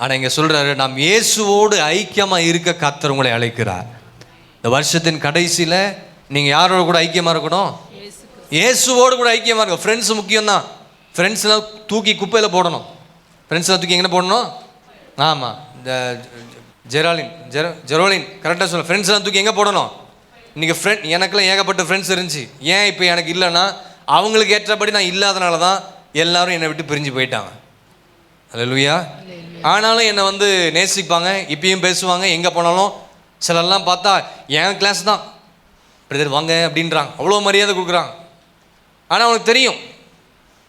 ஆனால் இங்கே சொல்கிறாரு, நாம் இயேசுவோடு ஐக்கியமாக இருக்க கர்த்தர் உங்களை அழைக்கிறார். இந்த வருஷத்தின் கடைசியில் நீங்கள் யாரோட கூட ஐக்கியமாக இருக்கணும்? இயேசுவோடு கூட ஐக்கியமாக இருக்கும். ஃப்ரெண்ட்ஸ் முக்கியம்தான். ஃப்ரெண்ட்ஸ்லாம் தூக்கி குப்பையில் போடணும். ஃப்ரெண்ட்ஸ்லாம் தூக்கி எங்கே போடணும்? ஆமாம், இந்த ஜெரோலின் கரெக்டாக சொல்ல. ஃப்ரெண்ட்ஸ்லாம் தூக்கி எங்கே போடணும்? இன்றைக்கி எனக்கெல்லாம் ஏகப்பட்ட ஃப்ரெண்ட்ஸ் இருந்துச்சு. ஏன் இப்போ எனக்கு இல்லைன்னா அவங்களுக்கு ஏற்றபடி நான் இல்லாதனால தான் எல்லாரும் என்னை விட்டு பிரிஞ்சு போயிட்டாங்க. அல்லேலூயா. ஆனாலும் என்னை வந்து நேசிப்பாங்க, இப்பயும் பேசுவாங்க. எங்கே போனாலும் சிலர்லாம் பார்த்தா என் கிளாஸ் தான் பிரதர் வாங்க அப்படின்றாங்க, அவ்வளோ மரியாதை கொடுக்குறாங்க. ஆனால் அவனுக்கு தெரியும்,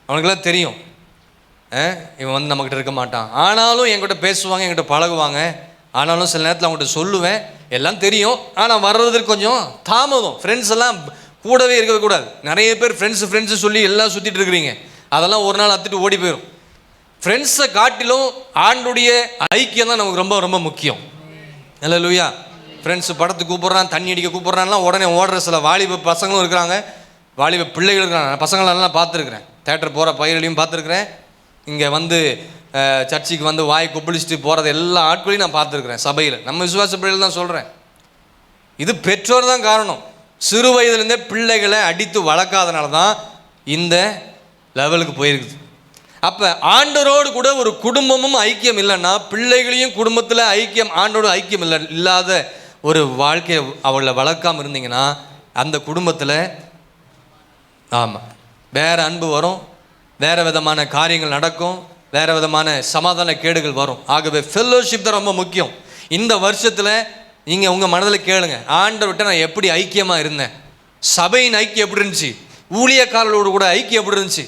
அவனுக்குலாம் தெரியும் இவன் வந்து நம்மக்கிட்ட இருக்க மாட்டான். ஆனாலும் என்கிட்ட பேசுவாங்க, என்கிட்ட பழகுவாங்க. ஆனாலும் சில நேரத்தில் அவங்ககிட்ட சொல்லுவேன், எல்லாம் தெரியும். ஆனால் வர்றதுக்கு கொஞ்சம் தாமதம். ஃப்ரெண்ட்ஸ் எல்லாம் கூடவே இருக்கவே கூடாது. நிறைய பேர் ஃப்ரெண்ட்ஸு சொல்லி எல்லாம் சுற்றிட்டு இருக்கிறீங்க. அதெல்லாம் ஒரு நாள் அத்துட்டு ஓடி போயிடும். ஃப்ரெண்ட்ஸை காட்டிலும் ஆண்டுடைய ஐக்கியம் தான் நமக்கு ரொம்ப ரொம்ப முக்கியம். அல்லேலூயா. ஃப்ரெண்ட்ஸு படத்துக்கு கூப்பிட்றான், தண்ணி அடிக்க கூப்பிட்றான்லாம் உடனே ஓடுற சில வாலிப பசங்களும் இருக்கிறாங்க, வாலிப பிள்ளைகள் இருக்கிறாங்க. பசங்களெல்லாம் பார்த்துருக்குறேன், தேட்டர் போகிற பயிர்களையும் பார்த்துருக்குறேன். இங்கே வந்து சர்ச்சுக்கு வந்து வாய் கொப்பளிச்சுட்டு போகிறது எல்லா ஆட்களையும் நான் பார்த்துருக்குறேன் சபையில். நம்ம விசுவாச பிள்ளைகள் தான் சொல்கிறேன். இது பெற்றோர் தான் காரணம். சிறு வயதுலேருந்தே பிள்ளைகளை அடித்து வளர்க்காதனால தான் இந்த லெவலுக்கு போயிருக்குது. அப்போ ஆண்டவரோடு கூட ஒரு குடும்பமும் ஐக்கியம் இல்லைன்னா, பிள்ளைகளையும் குடும்பத்தில் ஐக்கியம் ஆண்டோடு ஐக்கியம் இல்லாத ஒரு வாழ்க்கையை அவளை வளர்க்காமல் இருந்தீங்கன்னா அந்த குடும்பத்தில் ஆமாம் வேறு அன்பு வரும், வேறு விதமான காரியங்கள் நடக்கும், வேறு விதமான சமாதான கேடுகள் வரும். ஆகவே ஃபெல்லோஷிப் தான் ரொம்ப முக்கியம். இந்த வருஷத்தில் நீங்கள் உங்கள் மனதில் கேளுங்க, ஆண்டவர்கிட்ட நான் எப்படி ஐக்கியமாக இருந்தேன்? சபையின் ஐக்கியம் எப்படி இருந்துச்சு? ஊழியக்காரர்களோடு கூட ஐக்கியம் எப்படி இருந்துச்சு?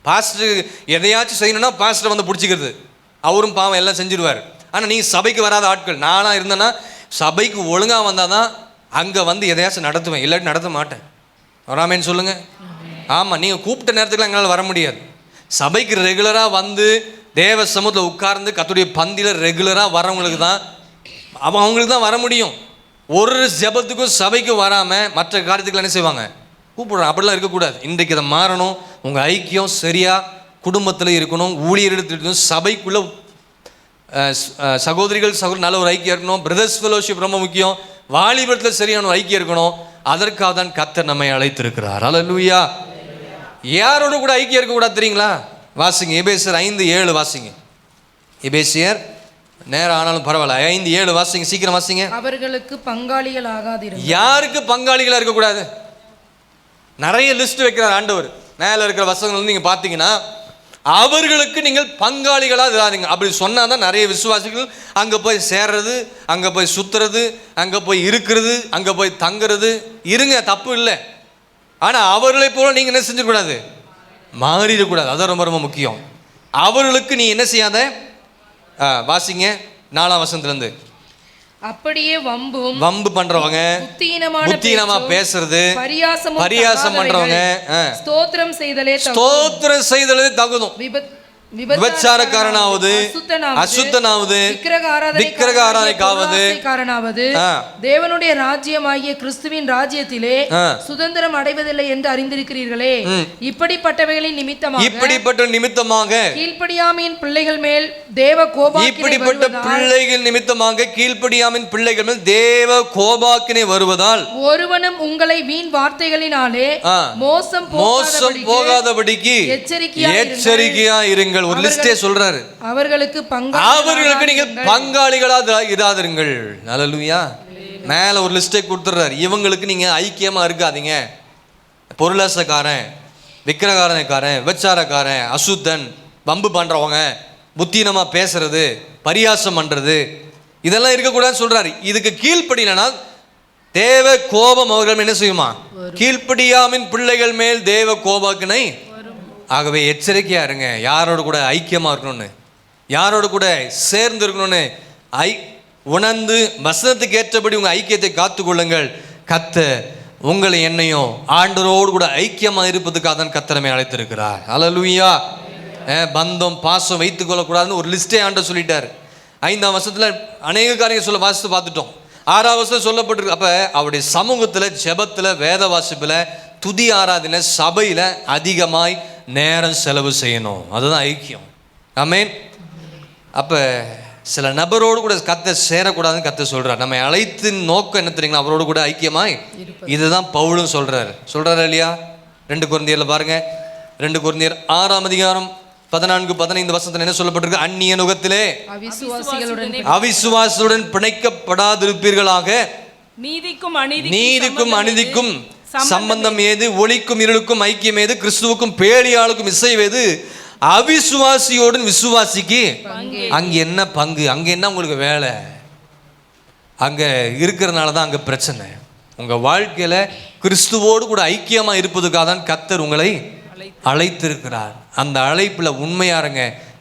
பாஸ்டர் எதையாச்சும் செய்யணும்னா பாஸ்டரை வந்து பிடிச்சிக்கிறது, அவரும் பாவம் எல்லாம் செஞ்சிருவார். ஆனால் நீங்கள் சபைக்கு வராத ஆட்கள், நானாக இருந்தேன்னா சபைக்கு ஒழுங்காக வந்தால் தான் அங்கே வந்து எதையாச்சும் நடத்துவேன், இல்லாட்டி நடத்த மாட்டேன். வராமேன்னு சொல்லுங்கள். ஆமாம், நீங்கள் கூப்பிட்ட நேரத்துக்குலாம் எங்களால் வர முடியாது. சபைக்கு ரெகுலராக வந்து தேவ சமூகத்தில் உட்கார்ந்து கர்த்தருடைய பந்தியில் ரெகுலராக வரவங்களுக்கு தான் அவங்களுக்கு தான் வர முடியும். ஒரு ஜெபத்துக்கும் சபைக்கும் வராமல் மற்ற காரியத்துக்குலாம் என்ன செய்வாங்க? கூப்பிடுறாங்க. அப்படிலாம் இருக்கக்கூடாது. இன்றைக்கு இதை மாறணும். உங்கள் ஐக்கியம் சரியாக குடும்பத்தில் இருக்கணும், ஊழியர்கள் இருக்கணும், சபைக்குள்ளே சகோதரிகள் நல்ல ஒரு ஐக்கியம் இருக்கணும். பிரதர்ஸ் ஃபெலோஷிப் ரொம்ப முக்கியம். வாலிபத்தில் சரியான ஒரு ஐக்கியம் இருக்கணும். அதற்காக தான் கர்த்தர் நம்மை அழைத்திருக்கிறார். அல்லேலூயா. யாரோடு கூட ஐக்கியம் இருக்கக்கூடாது தெரியுங்களா? வாசிங்க எபேசியர் 5:7 வாசிங்க. எபேசியர் நேரம் ஆனாலும் பரவாயில்ல, 5:7 வாசிங்க, சீக்கிரம் வாசிங்க. அவர்களுக்கு பங்காளிகள் ஆகாதிருங்கள். யாருக்கு பங்காளிகளாக இருக்கக்கூடாது? நிறைய லிஸ்ட் வைக்கிறார் ஆண்டவர். மேலே இருக்கிற வசனங்கள் நீங்கள் பார்த்தீங்கன்னா அவர்களுக்கு நீங்கள் பங்காளிகளாக இராதீங்க. அப்படி சொன்னால் தான் நிறைய விசுவாசிகள் அங்கே போய் சேர்றது, அங்கே போய் சுற்றுறது, அங்கே போய் இருக்கிறது, அங்கே போய் தங்குறது. இருங்க, தப்பு இல்லை. ஆனால் அவர்களை போல நீங்கள் என்ன செஞ்சிடக்கூடாது? மாறிடக்கூடாது. அதான் ரொம்ப ரொம்ப முக்கியம். அவர்களுக்கு நீ என்ன செய்யாத? வாசிங்க 4ஆம் வசனத்துலேருந்து. அப்படியே வம்பு பண்றவங்க, புத்தீனமா பேசுறது, பரியாசம் பண்றவங்க, ஸ்தோத்திரம் செய்தலே தகுதும், விபச்சாரக்காரனாவது, அசுத்தனாவது, விக்கிரக ஆராதனைக்காவது, தேவனுடைய ராஜ்யமாகிய கிறிஸ்துவின் ராஜ்யத்திலே சுதந்திரம் அடைவதில்லை என்று அறிந்திருக்கிறீர்களே. இப்படிப்பட்ட நிமித்தமாக கீழ்ப்படியாமையின் பிள்ளைகள் மேல் தேவ கோபாக்கினை வருவதால் ஒருவனும் உங்களை வீண் வார்த்தைகளினாலே மோசம் போகாதபடிக்கு எச்சரிக்கையா இருங்கள். ஒரு லிஸ்டே சொல்றாரு. அவர்களுக்கு நீங்கள் பங்காளிகளா இராதிருங்கள். அல்லேலூயா. மேல ஒரு லிஸ்டே கொடுத்துறாரு. இவங்களுக்கு நீங்க ஐக்கியமா இருக்காதீங்க. பொருளாசக்காரன், விக்கிரகாரனைக்காரன், விபச்சாரக்காரன், அசுத்தன், வம்பு பண்றவங்க, புத்தீனமா பேசுறது, பரியாசம் பண்றது, இதெல்லாம் இருக்கக்கூடாதுன்னு சொல்றாரு. இதுக்கு கீழ்ப்படினா தேவ கோபம் அவர்கள் என்ன செய்யுமா? கீழ்ப்படியாமின் பிள்ளைகள் மேல் தேவ கோபாக்கினை. ஆகவே எச்சரிக்கையா இருங்க. யாரோடு கூட ஐக்கியமா இருக்கணும்னு, யாரோடு கூட சேர்ந்து இருக்கணும்னு உணர்ந்து வசனத்துக்கு ஏற்றபடி உங்க ஐக்கியத்தை காத்து கொள்ளுங்கள். கர்த்தர் உங்களை என்னையும் ஆண்டவரோடு கூட ஐக்கியமா இருப்பதுக்காக தான் கர்த்தரை அழைத்திருக்கிறார். அல்லேலூயா. பந்தம் பாசம் வைத்துக் கொள்ளக்கூடாதுன்னு ஒரு லிஸ்டே ஆண்டவர் சொல்லிட்டார். 5ஆம் வசனத்துல அநேக காரியங்கள் வாசித்து பார்த்துட்டோம். 6ஆம் வசனம் சொல்லப்பட்டிருக்கு. அப்ப அவருடைய சமூகத்துல, ஜெபத்துல, வேத வாசிப்புல, துதி ஆராதனை, சபையில அதிகமாய் நேரம் செலவு செய்யணும். அதுதான் ஐக்கியம். ஆமென். அப்ப சில நபரோடு கூட கர்த்தர் சேரக்கூடாதுன்னு கர்த்தர் சொல்றார். நம்ம அழைத்து நோக்கம் என்ன தெரியுங்களா? அவரோடு கூட ஐக்கியமாய். இதுதான் பவுலும் சொல்றாரு இல்லையா? 2 கொரிந்தியர்ல பாருங்க. 2 கொரிந்தியர் 6ஆம் அதிகாரம் 14-15 வசனத்துல என்ன சொல்லப்பட்டிருக்கு? அந்நிய நுகத்திலே அவிசுவாசிகளுடன் அவிசுவாசுடன் பிணைக்கப்படாதிருப்பீர்களாக. நீதிக்கும் அநீதிக்கும் சம்பந்தம் ஏது? ஒளிக்கும் இருளுக்கும் ஐக்கியம் ஏது? கிறிஸ்துவுக்கும் பேலியாளுக்கும் இசைவேது? அவிசுவாசியோடு விசுவாசிக்கு அங்க என்ன பங்கு? அங்க என்ன உங்களுக்கு வேலை? அங்க இருக்கிறதுனால தான் அங்க பிரச்சனை. உங்க வாழ்க்கையில கிறிஸ்துவோடு கூட ஐக்கியமா இருப்பதுக்காக தான் கர்த்தர் உங்களை அழைத்திருக்கிறார். அந்த அழைப்புல உண்மையாருங்க,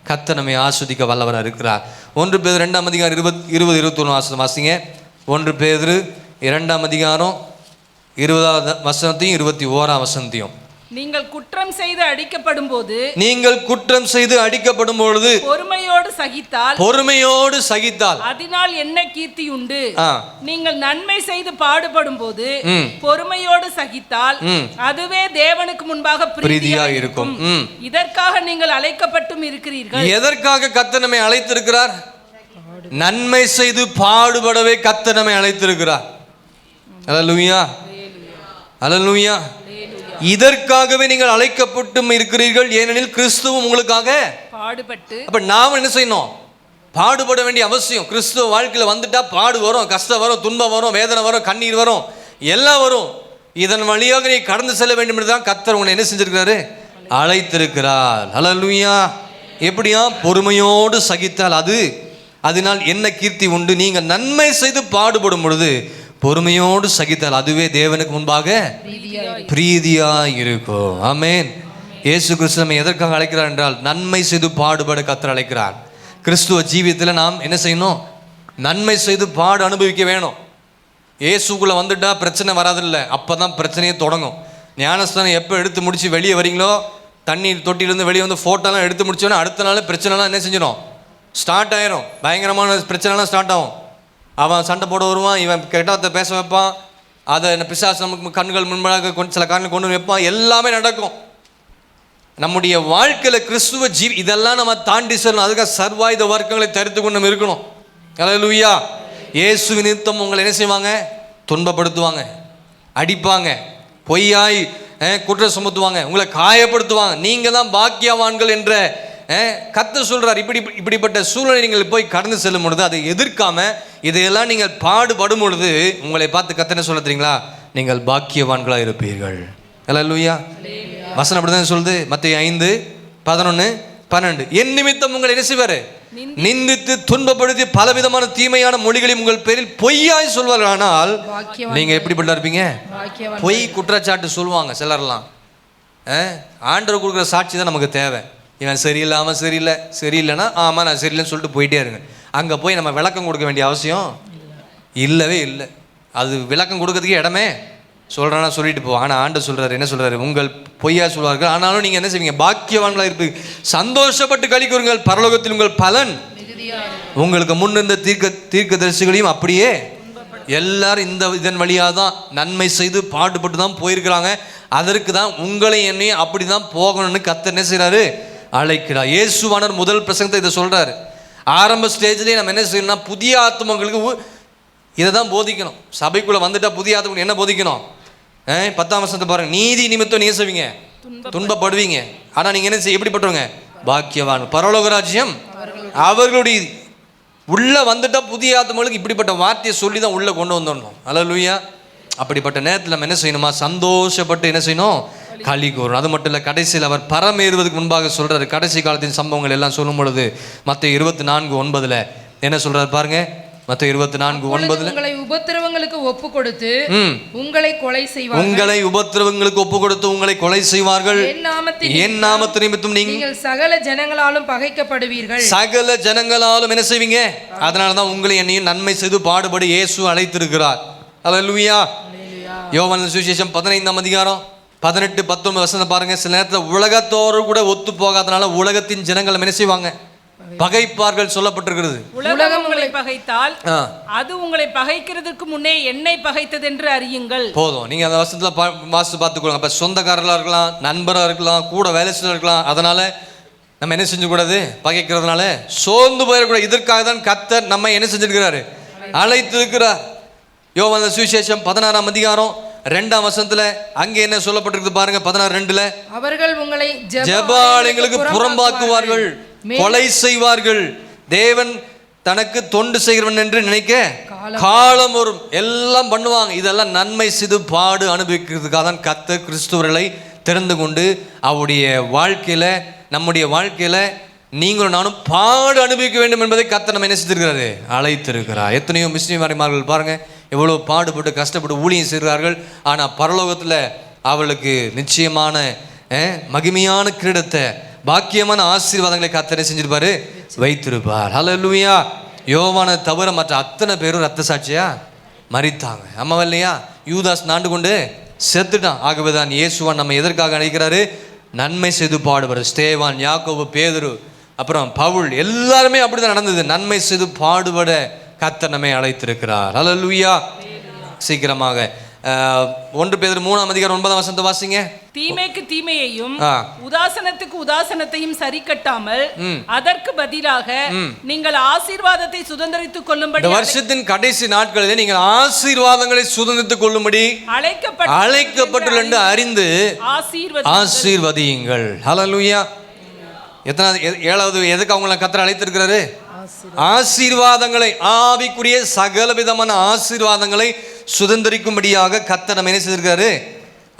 கர்த்தர் நம்மை ஆஸ்வதிக்க வல்லவராக இருக்கிறார். 1 பேதுரு 2 அதிகாரம் 20-21 வாசிங்க. 1 பேதுரு 2 அதிகாரம் 20 வசனத்தையும் 21 வசனத்தையும். நீங்கள் குற்றம் செய்து அடிக்கப்படும் பொழுது பொறுமையோடு சகித்தால் அதனால் என்ன கீர்த்தி உண்டு? நீங்கள் நன்மை செய்து பாடுபடும் போது பொறுமையோடு சகித்தால் அதுவே தேவனுக்கு முன்பாக பிரீதியா இருக்கும். இதற்காக நீங்கள் அழைக்கப்பட்டும் இருக்கிறீர்கள். எதற்காக கர்த்தர் நம்மை அழைத்திருக்கிறார்? நன்மை செய்து பாடுபடவே கர்த்தர் நம்மை அழைத்திருக்கிறார். அல்லேலூயா, அல்லேலூயா. இதற்காகவே நீங்கள் அழைக்கப்பட்டும் இருக்கிறீர்கள், ஏனெனில் கிறிஸ்துவும் உங்களுக்காக பாடுபட்டு. அப்ப நாம் என்ன செய்யணும்? பாடுபட வேண்டிய அவசியம். கிறிஸ்துவ வாழ்க்கையில வந்துட்டா பாடு வரும், கஷ்டம் வரும், துன்பம் வரும், வேதனை வரும், கண்ணீர் வரும், எல்லாம் வரும். இதன் வழியாக நீ கடந்து செல்ல வேண்டும் என்று தான் கர்த்தர் உங்களை என்ன செஞ்சிருக்கிறாரு? அழைத்திருக்கிறார். அல்லேலூயா. எப்படியா? பொறுமையோடு சகித்தால் அதனால் என்ன கீர்த்தி உண்டு? நீங்கள் நன்மை செய்து பாடுபடும் பொழுது பொறுமையோடு சகித்தால் அதுவே தேவனுக்கு முன்பாக பிரீதியா இருக்கும். ஆமென். இயேசு கிறிஸ்து நம்மை எதற்காக அழைக்கிறார் என்றால் நன்மை செய்து பாடுபட கர்த்தர் அழைக்கிறார். கிறிஸ்துவ ஜீவியத்தில் நாம் என்ன செய்யணும்? நன்மை செய்து பாடு அனுபவிக்க வேணும். இயேசுக்குள்ள வந்துட்டா பிரச்சனை வராதில்லை, அப்பதான் பிரச்சனையே தொடங்கும். ஞானஸ்தானம் எப்போ எடுத்து முடிச்சு வெளியே வரீங்களோ, தண்ணீர் தொட்டிலிருந்து வெளியே வந்து ஃபோட்டோலாம் எடுத்து முடிச்சோன்னா அடுத்த நாள் பிரச்சனைலாம் என்ன செஞ்சிடும்? ஸ்டார்ட் ஆயிரும். பயங்கரமான பிரச்சனைலாம் ஸ்டார்ட் ஆகும். அவன் சண்டை போட வருவான், இவன் கெட்டத்தை பேச வைப்பான், அதை பிசாசு நமக்கு கண்கள் முன்பாக சில காரணங்கள் கொண்டு வைப்பான், எல்லாமே நடக்கும். நம்முடைய வாழ்க்கையில் கிறிஸ்துவ இதெல்லாம் நம்ம தாண்டி செல்லணும். அதுக்காக சர்வாயுத வர்க்கங்களை தரித்து கொண்டு நம்ம இருக்கணும். அல்லேலூயா. இயேசு நிமித்தம் உங்களை என்ன செய்வாங்க? துன்பப்படுத்துவாங்க, அடிப்பாங்க, பொய்யாய் குற்றம் சுமத்துவாங்க, உங்களை காயப்படுத்துவாங்க. நீங்கள் தான் பாக்கியவான்கள் என்ற கர்த்தர் சொல்றார். இப்படிப்பட்ட சூழ்நிலை நீங்கள் போய் கடந்து செல்லும் பொழுது அதை எதிர்க்காம இதையெல்லாம் நீங்கள் பாடுபடும் பொழுது உங்களை பார்த்து கர்த்தர் என்ன சொல்ல தெரியுங்களா? நீங்கள் பாக்கியவான்களாக இருப்பீர்கள். அல்லேலூயா. வசனம் அப்படிதான் சொல்லுது. மத்தேயு 5:11-12. என் நிமித்தம் உங்களை என்ன செய்வாரு? நிந்தித்து துன்பப்படுத்தி பலவிதமான தீமையான மொழிகளை உங்கள் பேரில் பொய்யாய் சொல்வார்கள். ஆனால் நீங்க எப்படிப்பட்ட இருப்பீங்க? பொய் குற்றச்சாட்டு சொல்லுவாங்க சிலர்லாம். ஆண்டவர் கொடுக்குற சாட்சி தான் நமக்கு தேவை. இவன் சரியில்லை, அவன் சரியில்லை, சரியில்லைன்னா ஆமாம் நான் சரியில்லைன்னு சொல்லிட்டு போயிட்டே இருங்க. அங்கே போய் நம்ம விளக்கம் கொடுக்க வேண்டிய அவசியம் இல்லவே இல்லை. அது விளக்கம் கொடுக்கறதுக்கு இடமே சொல்கிறானா சொல்லிட்டு போவோம். ஆனால் ஆண்டு சொல்கிறாரு, என்ன சொல்கிறாரு? உங்கள் பொய்யா சொல்வார்கள், ஆனாலும் நீங்கள் என்ன செய்வீங்க? பாக்கியவான்களாக இருப்பீங்க. சந்தோஷப்பட்டு களி கூறுங்கள், பரலோகத்தில் உங்கள் பலன் உங்களுக்கு முன்னிருந்த தீர்க்கதரிசிகளையும் அப்படியே எல்லாரும் இதன் வழியாக தான் நன்மை செய்து பாடுபட்டு தான் போயிருக்கிறாங்க. அதற்கு தான் உங்களை என்னையும் அப்படி தான் போகணும்னு கர்த்தர் என்ன செய்கிறாரு? அழைக்கிறார். இயேசுவானவர் முதல் பிரசங்கத்தை இதை சொல்றாரு. ஆரம்ப ஸ்டேஜ்லேயே நம்ம என்ன செய்யணும்னா புதிய ஆத்மங்களுக்கு இதை தான் போதிக்கணும். சபைக்குள்ள வந்துட்டா புதிய ஆத்மங்களுக்கு என்ன போதிக்கணும்? 10ஆம் வசனத்தை பாருங்க. நீதி நிமித்தம் நீங்க செய்வீங்க, துன்பப்படுவீங்க, ஆனால் நீங்கள் என்ன செய்ய? எப்படிப்பட்டவங்க? பாக்கியவான், பரலோக ராஜ்யம் அவர்களுடைய. உள்ள வந்துட்டா புதிய ஆத்மங்களுக்கு இப்படிப்பட்ட வார்த்தையை சொல்லி தான் உள்ள கொண்டு வந்துடணும். அல்லேலூயா. அப்படிப்பட்ட நேரத்தில் நம்ம என்ன செய்யணுமா? சந்தோஷப்பட்டு என்ன செய்யணும்? களி கூறணும். அது மட்டும் இல்லை, கடைசியில் அவர் பரமேறுவதற்கு முன்பாக சொல்றாரு. கடைசி காலத்தின் சம்பவங்கள் எல்லாம் சொல்லும் பொழுது மத்தேயு 24:9 என்ன சொல்றாரு பாருங்க. மத்தேயு 24:9 உங்களை உபத்திரவங்களுக்கு ஒப்பு கொடுத்து உங்களை கொலை செய்வார்கள். உங்களை உபத்திரவங்களுக்கு ஒப்பு கொடுத்து உங்களை கொலை செய்வார்கள். என் நாமத்து நிமித்தம் நீங்கள் சகல ஜனங்களாலும் பகைக்கப்படுவீர்கள். சகல ஜனங்களாலும் என்ன செய்வீங்க? அதனால தான் உங்களை என்னையும் நன்மை செய்து பாடுபடி இயேசு அழைத்திருக்கிறார். அல்லேலூயா. யோவான் சுவிசேஷம் 15ஆம் அதிகாரம் 18-19 வசனம் பாருங்க. சில நேரத்தில் உலகத்தோடு கூட ஒத்து போகாதனால உலகத்தின் ஜனங்கள் என்ன செய்வாங்க? பகைப்பார்கள் சொல்லப்பட்டிருக்கிறது. உலகம் உங்களை பகைத்தால் அது உங்களை பகைக்கிறதுக்கு முன்னே என்னை பகைத்தது என்று அறியுங்கள். போதும். நீங்க அந்த வசனத்துல வாசித்து பார்த்துக்கொள்ளுங்க. அப்ப சொந்தக்காரர்களா இருக்கலாம், நண்பராக இருக்கலாம், கூட வேலை செய்ய இருக்கலாம். அதனால நம்ம என்ன செஞ்சு கூடாது? பகைக்கிறதுனால சோர்ந்து போயிடக்கூடாது. இதற்காக தான் கர்த்தர் நம்ம என்ன செஞ்சிருக்கிறாரு? அழைத்திருக்கிறார். யோவான் சுவிசேஷம் 16ஆம் அதிகாரம் 2ஆம் வசனத்துல அங்கே என்ன சொல்லப்பட்டிருக்கு பாருங்க. 16:2 அவர்கள் உங்களை ஜெபாலயங்களுக்கு புறம்பாக்குவார்கள், கொலை செய்வார்கள், தேவன் தனக்கு தொண்டு செய்கிறவன் என்று நினைக்க காலம் வரும். எல்லாம் பண்ணுவாங்க. இதெல்லாம் நன்மை செய்து பாடு அனுபவிக்கிறதுக்காக தான் கர்த்தர் கிறிஸ்துவர்களை தெரிந்து கொண்டு அவருடைய வாழ்க்கையில, நம்முடைய வாழ்க்கையில நீங்களும் நானும் பாடு அனுபவிக்க வேண்டும் என்பதை கர்த்தர் நம்ம என்ன செய்திருக்கிறாரு, அழைத்திருக்கிறார். எத்தனையோ மிஷனரிமார்கள் பாருங்க, எவ்வளோ பாடுபட்டு கஷ்டப்பட்டு ஊழியம் செய்கிறார்கள். ஆனால் பரலோகத்தில் அவளுக்கு நிச்சயமான மகிமையான கிரீடத்தை, பாக்கியமான ஆசீர்வாதங்களை கர்த்தர் செஞ்சிருப்பாரு, வைத்திருப்பார். ஹல்லேலூயா. யோவானை தவிர மற்ற அத்தனை பேரும் ரத்த சாட்சியா மரித்தாங்க. ஆமாவா இல்லையா? யூதாஸ் நாண்டு கொண்டு செத்துட்டான். ஆகவே தான் இயேசுவான் நம்ம எதற்காக அழைக்கிறாரு, நன்மை செய்து பாடுவார். ஸ்தேவான், யாக்கோபு, பேதுரு, அப்புறம் பவுல், எல்லாருமே அப்படிதான் நடந்தது. நன்மை செய்து பாடுபட கர்த்தர் நம்மை அழைத்திருக்கிறார். ஹல்லேலூயா. சீக்கிரமாக 1 பேதுரு 3ஆம் அதிகாரம் 9ஆம் வசனத்தை வாசிங்க. தீமைக்கு தீமையையும் உதாசனத்துக்கு உதாசனத்தையும் சரி கட்டாமல் அதற்கு பதிலாக நீங்கள் ஆசீர்வாதத்தை சுதந்தரித்துக் கொள்ளும்படி, இந்த வருஷத்தின் கடைசி நாட்களிலே நீங்கள் ஆசீர்வாதங்களை சுதந்தரித்துக் கொள்ளும்படி அழைக்கப்பட்டுள்ள என்று அறிந்து ஆசீர்வதியுங்கள். ஹல்லேலூயா. எத்தனாவது, 7வது எதுக்கு அவங்கள கர்த்தர் அழைத்திருக்கிறாரு? ஆசீர்வாதங்களை, ஆவிக்குரிய சகல விதமான ஆசீர்வாதங்களை சுதந்தரிக்கும்படியாக கர்த்தர் நம்ம என்ன செய்திருக்கிறாரு,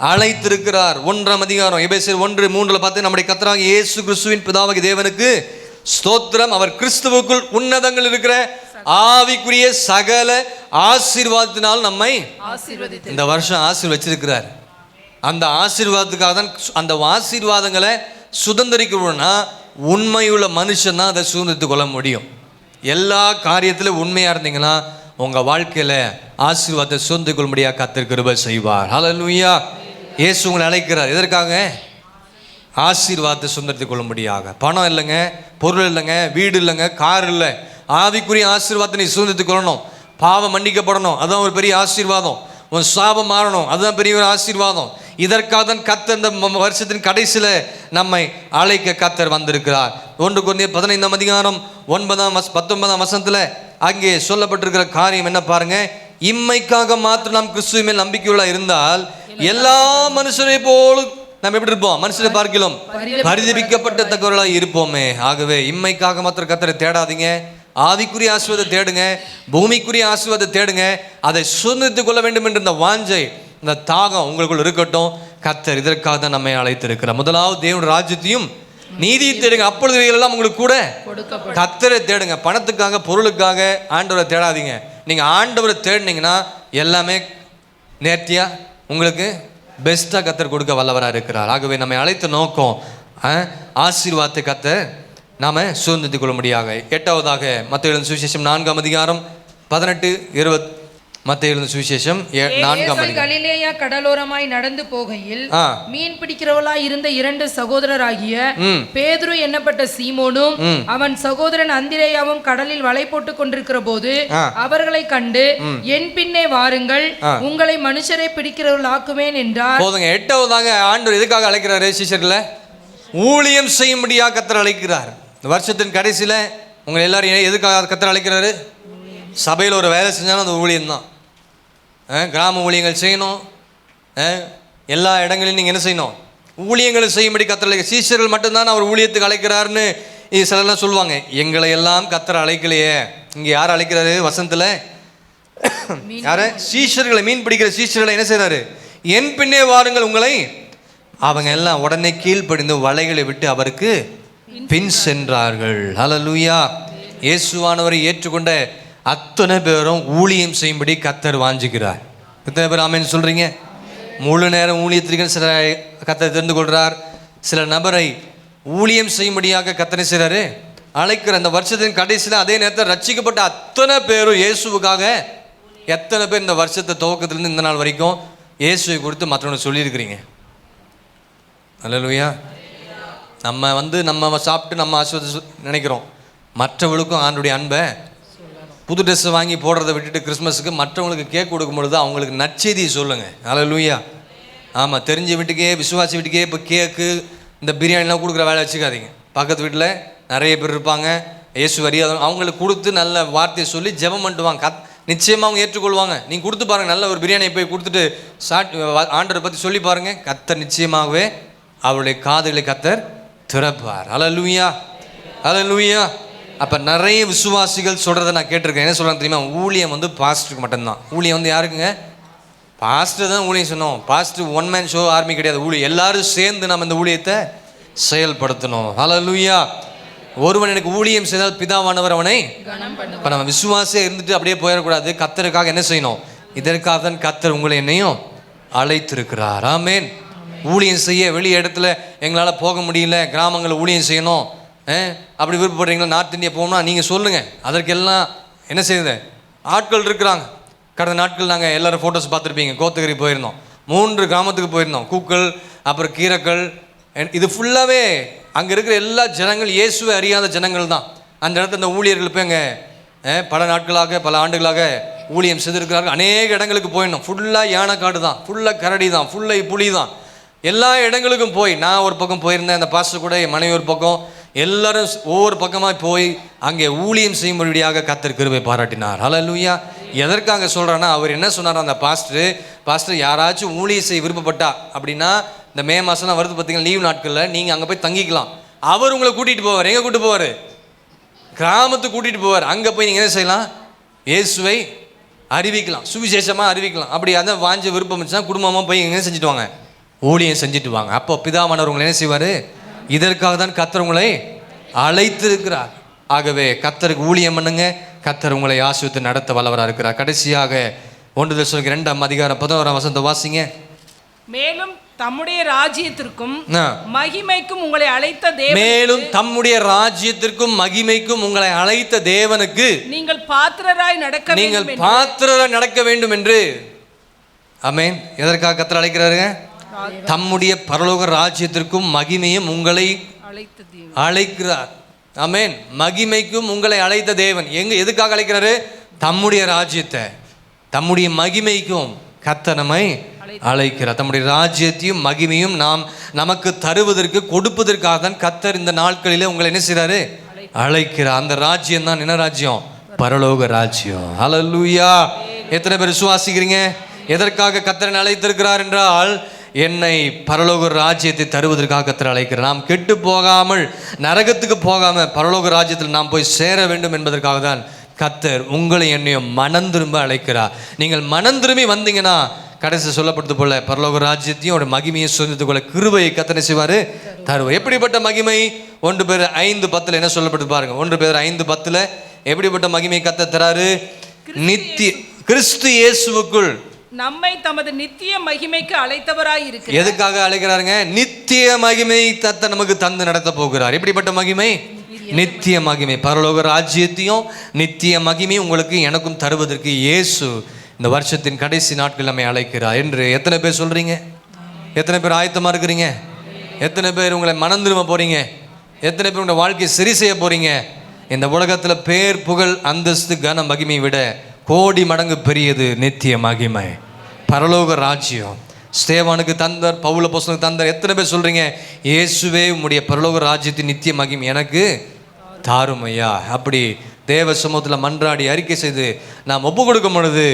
அழைத்திருக்கிறார். 1ஆம் அதிகாரம் எபேசியர் 1:3 பார்த்து, நம்முடைய கர்த்தராகிய இயேசு கிறிஸ்துவின் பிதாவாகிய தேவனுக்கு ஸ்தோத்திரம், அவர் கிறிஸ்துவுக்குள் உன்னதங்கள் இருக்கிற ஆவிக்குரிய சகல ஆசீர்வாதத்தினால் நம்மை இந்த வருஷம் ஆசீர்வச்சிருக்கிறார். அந்த ஆசீர்வாதத்துக்காக தான் அந்த ஆசீர்வாதங்களை சுதந்திரிக்கணும்னா உண்மையுள்ள மனுஷன் தான் அதை சுதந்திரித்துக் கொள்ள முடியும். எல்லா காரியத்திலும் உண்மையாக இருந்தீங்கன்னா உங்கள் வாழ்க்கையில் ஆசீர்வாதத்தை சுதந்திரித்துக் கொள்ளும்படியாக கர்த்தர் கிருபை செய்வார். ஹல்லேலூயா. இயேசு உங்களை அழைக்கிறார். எதற்காக? ஆசீர்வாதத்தை சுதந்திரித்துக் கொள்ளும்படியாக. பணம் இல்லைங்க, பொருள் இல்லைங்க, வீடு இல்லைங்க, கார் இல்லை. ஆவிக்குரிய ஆசீர்வாதத்தை நீ சுதந்திரித்துக் கொள்ளணும். பாவம் மன்னிக்கப்படணும், அதுதான் ஒரு பெரிய ஆசீர்வாதம். உன் சாபம் மாறணும், அதுதான் பெரிய ஒரு ஆசீர்வாதம். இதற்காக தான் கர்த்தர் இந்த வருஷத்தின் கடைசியில் நம்மை அழைக்க கர்த்தர் வந்திருக்கிறார். 1 கொரிந்தியர் 15ஆம் அதிகாரம் 19ஆம் வசனத்தில் அங்கே சொல்லப்பட்டிருக்கிற காரியம் என்ன பாருங்க. இம்மைக்காக மாத்திரம் நாம் கிறிஸ்துவின் மேல் நம்பிக்கையுள்ள இருந்தால் எல்லா மனுஷரை போல நம்ம எப்படி இருப்போம், மனுஷரை பார்க்கலாம் பரிதபிக்கப்பட்டவர்களாக இருப்போமே. ஆகவே இம்மைக்காக மாத்திரம் கர்த்தரை தேடாதீங்க. ஆவிக்குரிய ஆசீர்வாதத்தை தேடுங்க, பூமிக்குரிய ஆசீர்வாதத்தை தேடுங்க. அதை சுதந்திரித்துக் கொள்ள வேண்டும் என்ற இந்த வாஞ்சை, இந்த தாகம் உங்களுக்குள் இருக்கட்டும். கர்த்தர் இதற்காக தான் நம்மை அழைத்திருக்கிறார். முதலாவது தேவனுடைய ராஜ்யத்தையும் நீதியை தேடுங்க, அப்பொழுது எல்லாம் உங்களுக்கு கூட கர்த்தரை தேடுங்க. பணத்துக்காக, பொருளுக்காக ஆண்டவரை தேடாதீங்க. நீங்கள் ஆண்டவரை தேடினீங்கன்னா எல்லாமே நேர்த்தியா உங்களுக்கு பெஸ்ட்டாக கர்த்தர் கொடுக்க வல்லவராக இருக்கிறார். ஆகவே நம்மை அழைத்த நோக்கம் ஆசீர்வாதத்தை கர்த்தர் நாம சுதந்திரித்துக் கொள்ளும்படியாக. 8வதாக மத்தேயு எழுதின சுவிசேஷம் 4ஆம் அதிகாரம் 18-20. மத்தேயு எழுதின சுவிசேஷம் 4ஆம் அதிகாரம். கலிலேயா கடலோரமாய் நடந்து போகையில் மீன் பிடிக்கிறவளாய் இருந்த 2 சகோதரராகிய பேதுரு என்னப்பட்ட சீமோனும் அவன் சகோதரன் அந்திரேயாவும் கடலில் வலை போட்டுக் கொண்டிருக்கிற போது அவர்களை கண்டு, என் பின்னே வாருங்கள், உங்களை மனுஷரை பிடிக்கிறவர்களாக்குவேன் என்றார். போதுங்க. 8வதாக ஆண்டவர் எதுக்காக அழைக்கிறாரு? சீஷர்களை ஊழியம் செய்யும்படியாக கர்த்தர் அழைக்கிறார். இந்த வருஷத்தின் கடைசியில் உங்களை எல்லாரும் எதுக்காக கர்த்தர் அழைக்கிறாரு? சபையில் ஒரு வேலை செஞ்சாலும் அது ஊழியம்தான். கிராம ஊழியங்கள் செய்யணும், எல்லா இடங்களிலும் நீங்கள் என்ன செய்யணும், ஊழியங்களை செய்யும்படி கர்த்தர் அழைக்க. சீஷர்கள் மட்டும்தான் அவர் ஊழியத்துக்கு அழைக்கிறாருன்னு சிலர்லாம் சொல்லுவாங்க. எங்களை எல்லாம் கர்த்தர் அழைக்கலையே. இங்கே யார் அழைக்கிறாரு? வசனத்தில் யார? சீஷர்களை, மீன் பிடிக்கிற சீஷர்களை என்ன செய்கிறாரு? என் பின்னே வாருங்கள், உங்களை. அவங்க எல்லாம் உடனே கீழ்ப்படிந்து வலைகளை விட்டு அவருக்கு பின் சென்றார்கள். ஹல்லேலூயா. இயேசுவானவரை ஏற்றுக்கொண்ட அத்தனை பேரும் ஊழியம் செய்யும்படி கர்த்தர் வாஞ்சிக்கிறார். எத்தனை பேர் ஆமென் சொல்றீங்க? முழு நேரம் ஊழியத்திற்கு சில கர்த்தர் தெரிந்து கொள்கிறார். சில நபரை ஊழியம் செய்யும்படியாக கர்த்தர் செய்கிறாரு, அழைக்கிற. அந்த வருஷத்தின் கடைசியில் அதே நேரத்தில் ரட்சிக்கப்பட்ட அத்தனை பேரும் இயேசுவுக்காக. எத்தனை பேர் இந்த வருஷத்தை துவக்கத்திலிருந்து இந்த நாள் வரைக்கும் இயேசுவை கொடுத்து மற்றவங்க சொல்லியிருக்கிறீங்க? அல்லேலூயா. நம்ம சாப்பிட்டு நம்ம ஆசீர்வாதம் நினைக்கிறோம். மற்றவர்களுக்கும் ஆண்டுடைய அன்பை, புது ட்ரெஸ் வாங்கி போடுறதை விட்டுட்டு கிறிஸ்மஸுக்கு மற்றவங்களுக்கு கேக் கொடுக்கும் பொழுது அவங்களுக்கு நற்செய்தியை சொல்லுங்கள். அல்லேலூயா. ஆமாம், தெரிஞ்ச வீட்டுக்கே, விசுவாசி வீட்டுக்கே இப்போ கேக்கு, இந்த பிரியாணிலாம் கொடுக்குற வேலை வச்சுக்காதீங்க. பக்கத்து வீட்டில் நிறைய பேர் இருப்பாங்க, இயேசு அறியாத, அவங்களுக்கு கொடுத்து நல்ல வார்த்தையை சொல்லி ஜெபம் பண்ணிட்டு வாங்க. நிச்சயமாக அவங்க ஏற்றுக்கொள்வாங்க. நீங்கள் கொடுத்து பாருங்கள், நல்ல ஒரு பிரியாணியை போய் கொடுத்துட்டு ஆண்டவரை பற்றி சொல்லி பாருங்கள், கர்த்தர் நிச்சயமாகவே அவருடைய காதுகளை கர்த்தர் திறப்பார். அல்லேலூயா, அல்லேலூயா. அப்போ நிறைய விசுவாசிகள் சொல்கிறத நான் கேட்டிருக்கேன். என்ன சொல்கிறாங்க தெரியுமா? ஊழியம் வந்து பாஸ்டருக்கு மட்டும்தான். ஊழியம் வந்து யாருக்குங்க? பாஸ்டர் தான் ஊழியம் சொன்னோம். Pastor one man show army கிடையாது. ஊழியம் எல்லாரும் சேர்ந்து நம்ம இந்த ஊழியத்தை செயல்படுத்தணும். அல்லேலூயா. ஒருவன் எனக்கு ஊழியம் செய்தால் பிதாவானவர் அவனை. இப்போ நம்ம விசுவாசியாக இருந்துட்டு அப்படியே போயிடக்கூடாது. கர்த்தருக்காக என்ன செய்யணும்? இதற்காக தான் கர்த்தர் உங்களை என்னையும் அழைத்திருக்கிறார். ஆமென். ஊழியம் செய்ய வெளி இடத்துல எங்களால் போக முடியல, கிராமங்களில் ஊழியம் செய்யணும் அப்படி விருப்பப்படுறீங்களா? நார்த் இந்தியா போகணும்னா நீங்கள் சொல்லுங்கள். அதற்கெல்லாம் என்ன செய்யுது? ஆட்கள் இருக்கிறாங்க. கடந்த நாட்கள் நாங்கள் எல்லோரும் ஃபோட்டோஸ் பார்த்துருப்பீங்க. கோத்தகிரி போயிருந்தோம், 3 கிராமத்துக்கு போயிருந்தோம். கூக்கள், அப்புறம் கீரக்கள். இது ஃபுல்லாகவே அங்கே இருக்கிற எல்லா ஜனங்கள் இயேசுவை அறியாத ஜனங்கள் தான். அந்த இடத்துல அந்த ஊழியர்கள் போய் அங்கே பல நாட்களாக பல ஆண்டுகளாக ஊழியம் செய்திருக்கிறார்கள். அநேக இடங்களுக்கு போயிடணும். ஃபுல்லாக யானைக்காடு தான், ஃபுல்லாக கரடி தான், ஃபுல்லாக புலி தான். எல்லா இடங்களுக்கும் போய் நான் ஒரு பக்கம் போயிருந்தேன், அந்த பாஸ்டர் கூட என் மனைவி ஒரு பக்கம், எல்லாரும் ஒவ்வொரு பக்கமாக போய் அங்கே ஊழியம் செய்யும்படியாக கர்த்தர் கிருபை பாராட்டினார். அல்லேலூயா. எதற்காக சொல்கிறேன்னா, அவர் என்ன சொன்னார் அந்த பாஸ்டர் யாராச்சும் ஊழியம் செய்ய விருப்பப்பட்டா அப்படின்னா, இந்த மே மாதம்லாம் வருது பார்த்தீங்கன்னா, லீவ் நாட்களில் நீங்கள் அங்கே போய் தங்கிக்கலாம். அவர் உங்களை கூட்டிகிட்டு போவார். எங்கே கூப்பிட்டு போவார்? கிராமத்துக்கு கூட்டிகிட்டு போவார். அங்கே போய் நீங்கள் என்ன செய்யலாம்? இயேசுவை அறிவிக்கலாம், சுவிசேஷமாக அறிவிக்கலாம். அப்படி அந்த வாஞ்ச விருப்பம் இருந்துச்சுன்னா குடும்பமாக போய் எங்கே செஞ்சுட்டு வாங்க? ஊழியம் செஞ்சுட்டு வாங்க. அப்போ பிதாவானவர் உங்களை என்ன செய்வார்? இதற்காக தான் கர்த்தர் உங்களை அழைத்திருக்கிறார். ஆகவே கர்த்தருக்கு ஊழியம் பண்ணுங்க. கர்த்தர் உங்களை ஆசீர்வதித்து நடத்த வல்லவராக இருக்கிறார். கடைசியாக 1 தெசலோனிக்கேயர் 2ஆம் அதிகாரம் 11ஆம் வசனத்தை வாசிங்க. மேலும் தம்முடைய ராஜ்யத்திற்கும் மகிமைக்கும் உங்களை அழைத்த தேவன், மேலும் தம்முடைய ராஜ்யத்திற்கும் மகிமைக்கும் உங்களை அழைத்த தேவனுக்கு நீங்கள் பாத்திரராய் நடக்க வேண்டும் என்று. ஆமென். எதற்காக கர்த்தர் அழைக்கிறாருங்க? தம்முடைய பரலோக ராஜ்யத்திற்கும் மகிமையும் உங்களை அழைக்கிறார். ஆமென். மகிமைக்கும் உங்களை அழைத்த தேவன் எதுக்காக அழைக்கிறாரு? தம்முடைய ராஜ்யத்தை, தம்முடைய மகிமைக்கும் கர்த்தர் நம்மை அழைக்கிறார். தம்முடைய ராஜ்யத்தையும் மகிமையும் நமக்கு தருவதற்கு கொடுப்பதற்காக தான் கர்த்தர் இந்த நாட்களிலே உங்களை என்ன செய்றாரு? அழைக்கிறார். அந்த ராஜ்யம் தான் என்ன ராஜ்யம்? பரலோக ராஜ்யம். அல்லேலூயா. எத்தனை பேர் விசுவாசிக்கிறீங்க? எதற்காக கர்த்தர் அழைத்திருக்கிறார் என்றால், என்னை பரலோக ராஜ்யத்தை தருவதற்காக கர்த்தர் அழைக்கிறார். நாம் கெட்டு போகாமல், நரகத்துக்கு போகாமல் பரலோக ராஜ்யத்தில் நாம் போய் சேர வேண்டும் என்பதற்காக தான் கர்த்தர் உங்களை என்னையும் மனம் திரும்ப அழைக்கிறார். நீங்கள் மனம் திரும்பி வந்தீங்கன்னா கடைசி சொல்லப்பட்டது போல பரலோக ராஜ்யத்தையும் ஒரு மகிமையை சொந்தத்துக் கொள்ள கிருபையை கர்த்தர் செய்வார், தருவார். எப்படிப்பட்ட மகிமை? 1 பேர் 5:10 என்ன சொல்லப்பட்டு பாருங்க. 1 பேர் 5:10 எப்படிப்பட்ட மகிமையை கர்த்தர் தராரு? நித்திய கிறிஸ்து இயேசுவுக்குள் நம்மை தமது நித்திய மகிமைக்கு அழைத்தவராய் இருக்கிறார். எதுக்காக அழைக்கிறாருங்க? நித்திய மகிமை கர்த்தர் நமக்கு தந்து நடத்த போகிறார். எப்படிப்பட்ட மகிமை? நித்திய மகிமை. பரலோக ராஜ்யத்தையும் நித்திய மகிமையும் உங்களுக்கு எனக்கும் தருவதற்கு இயேசு இந்த வருஷத்தின் கடைசி நாட்கள் நம்மை அழைக்கிறார் என்று எத்தனை பேர் சொல்றீங்க? எத்தனை பேர் ஆயத்தமா இருக்கிறீங்க? எத்தனை பேர் உங்களை மனம் திரும்ப போறீங்க? எத்தனை பேர் உங்களை வாழ்க்கையை சரி செய்ய போறீங்க? இந்த உலகத்துல பேர், புகழ், அந்தஸ்து, கன, மகிமை விட கோடி மடங்கு பெரியது நித்திய மகிமை, பரலோக ராஜ்யம். ஸ்தேவானுக்கு தந்தார், பவுல் அப்போஸ்தலனுக்கு தந்தார். எத்தனை பேர் சொல்றீங்க, இயேசுவே உம்முடைய பரலோக ராஜ்யத்தின் நித்திய மகிமை எனக்கு தாரும் ஐயா? அப்படி தேவ சமூகத்தில் மன்றாடி அறிக்கை செய்து நாம் ஒப்பு கொடுக்கும் பொழுது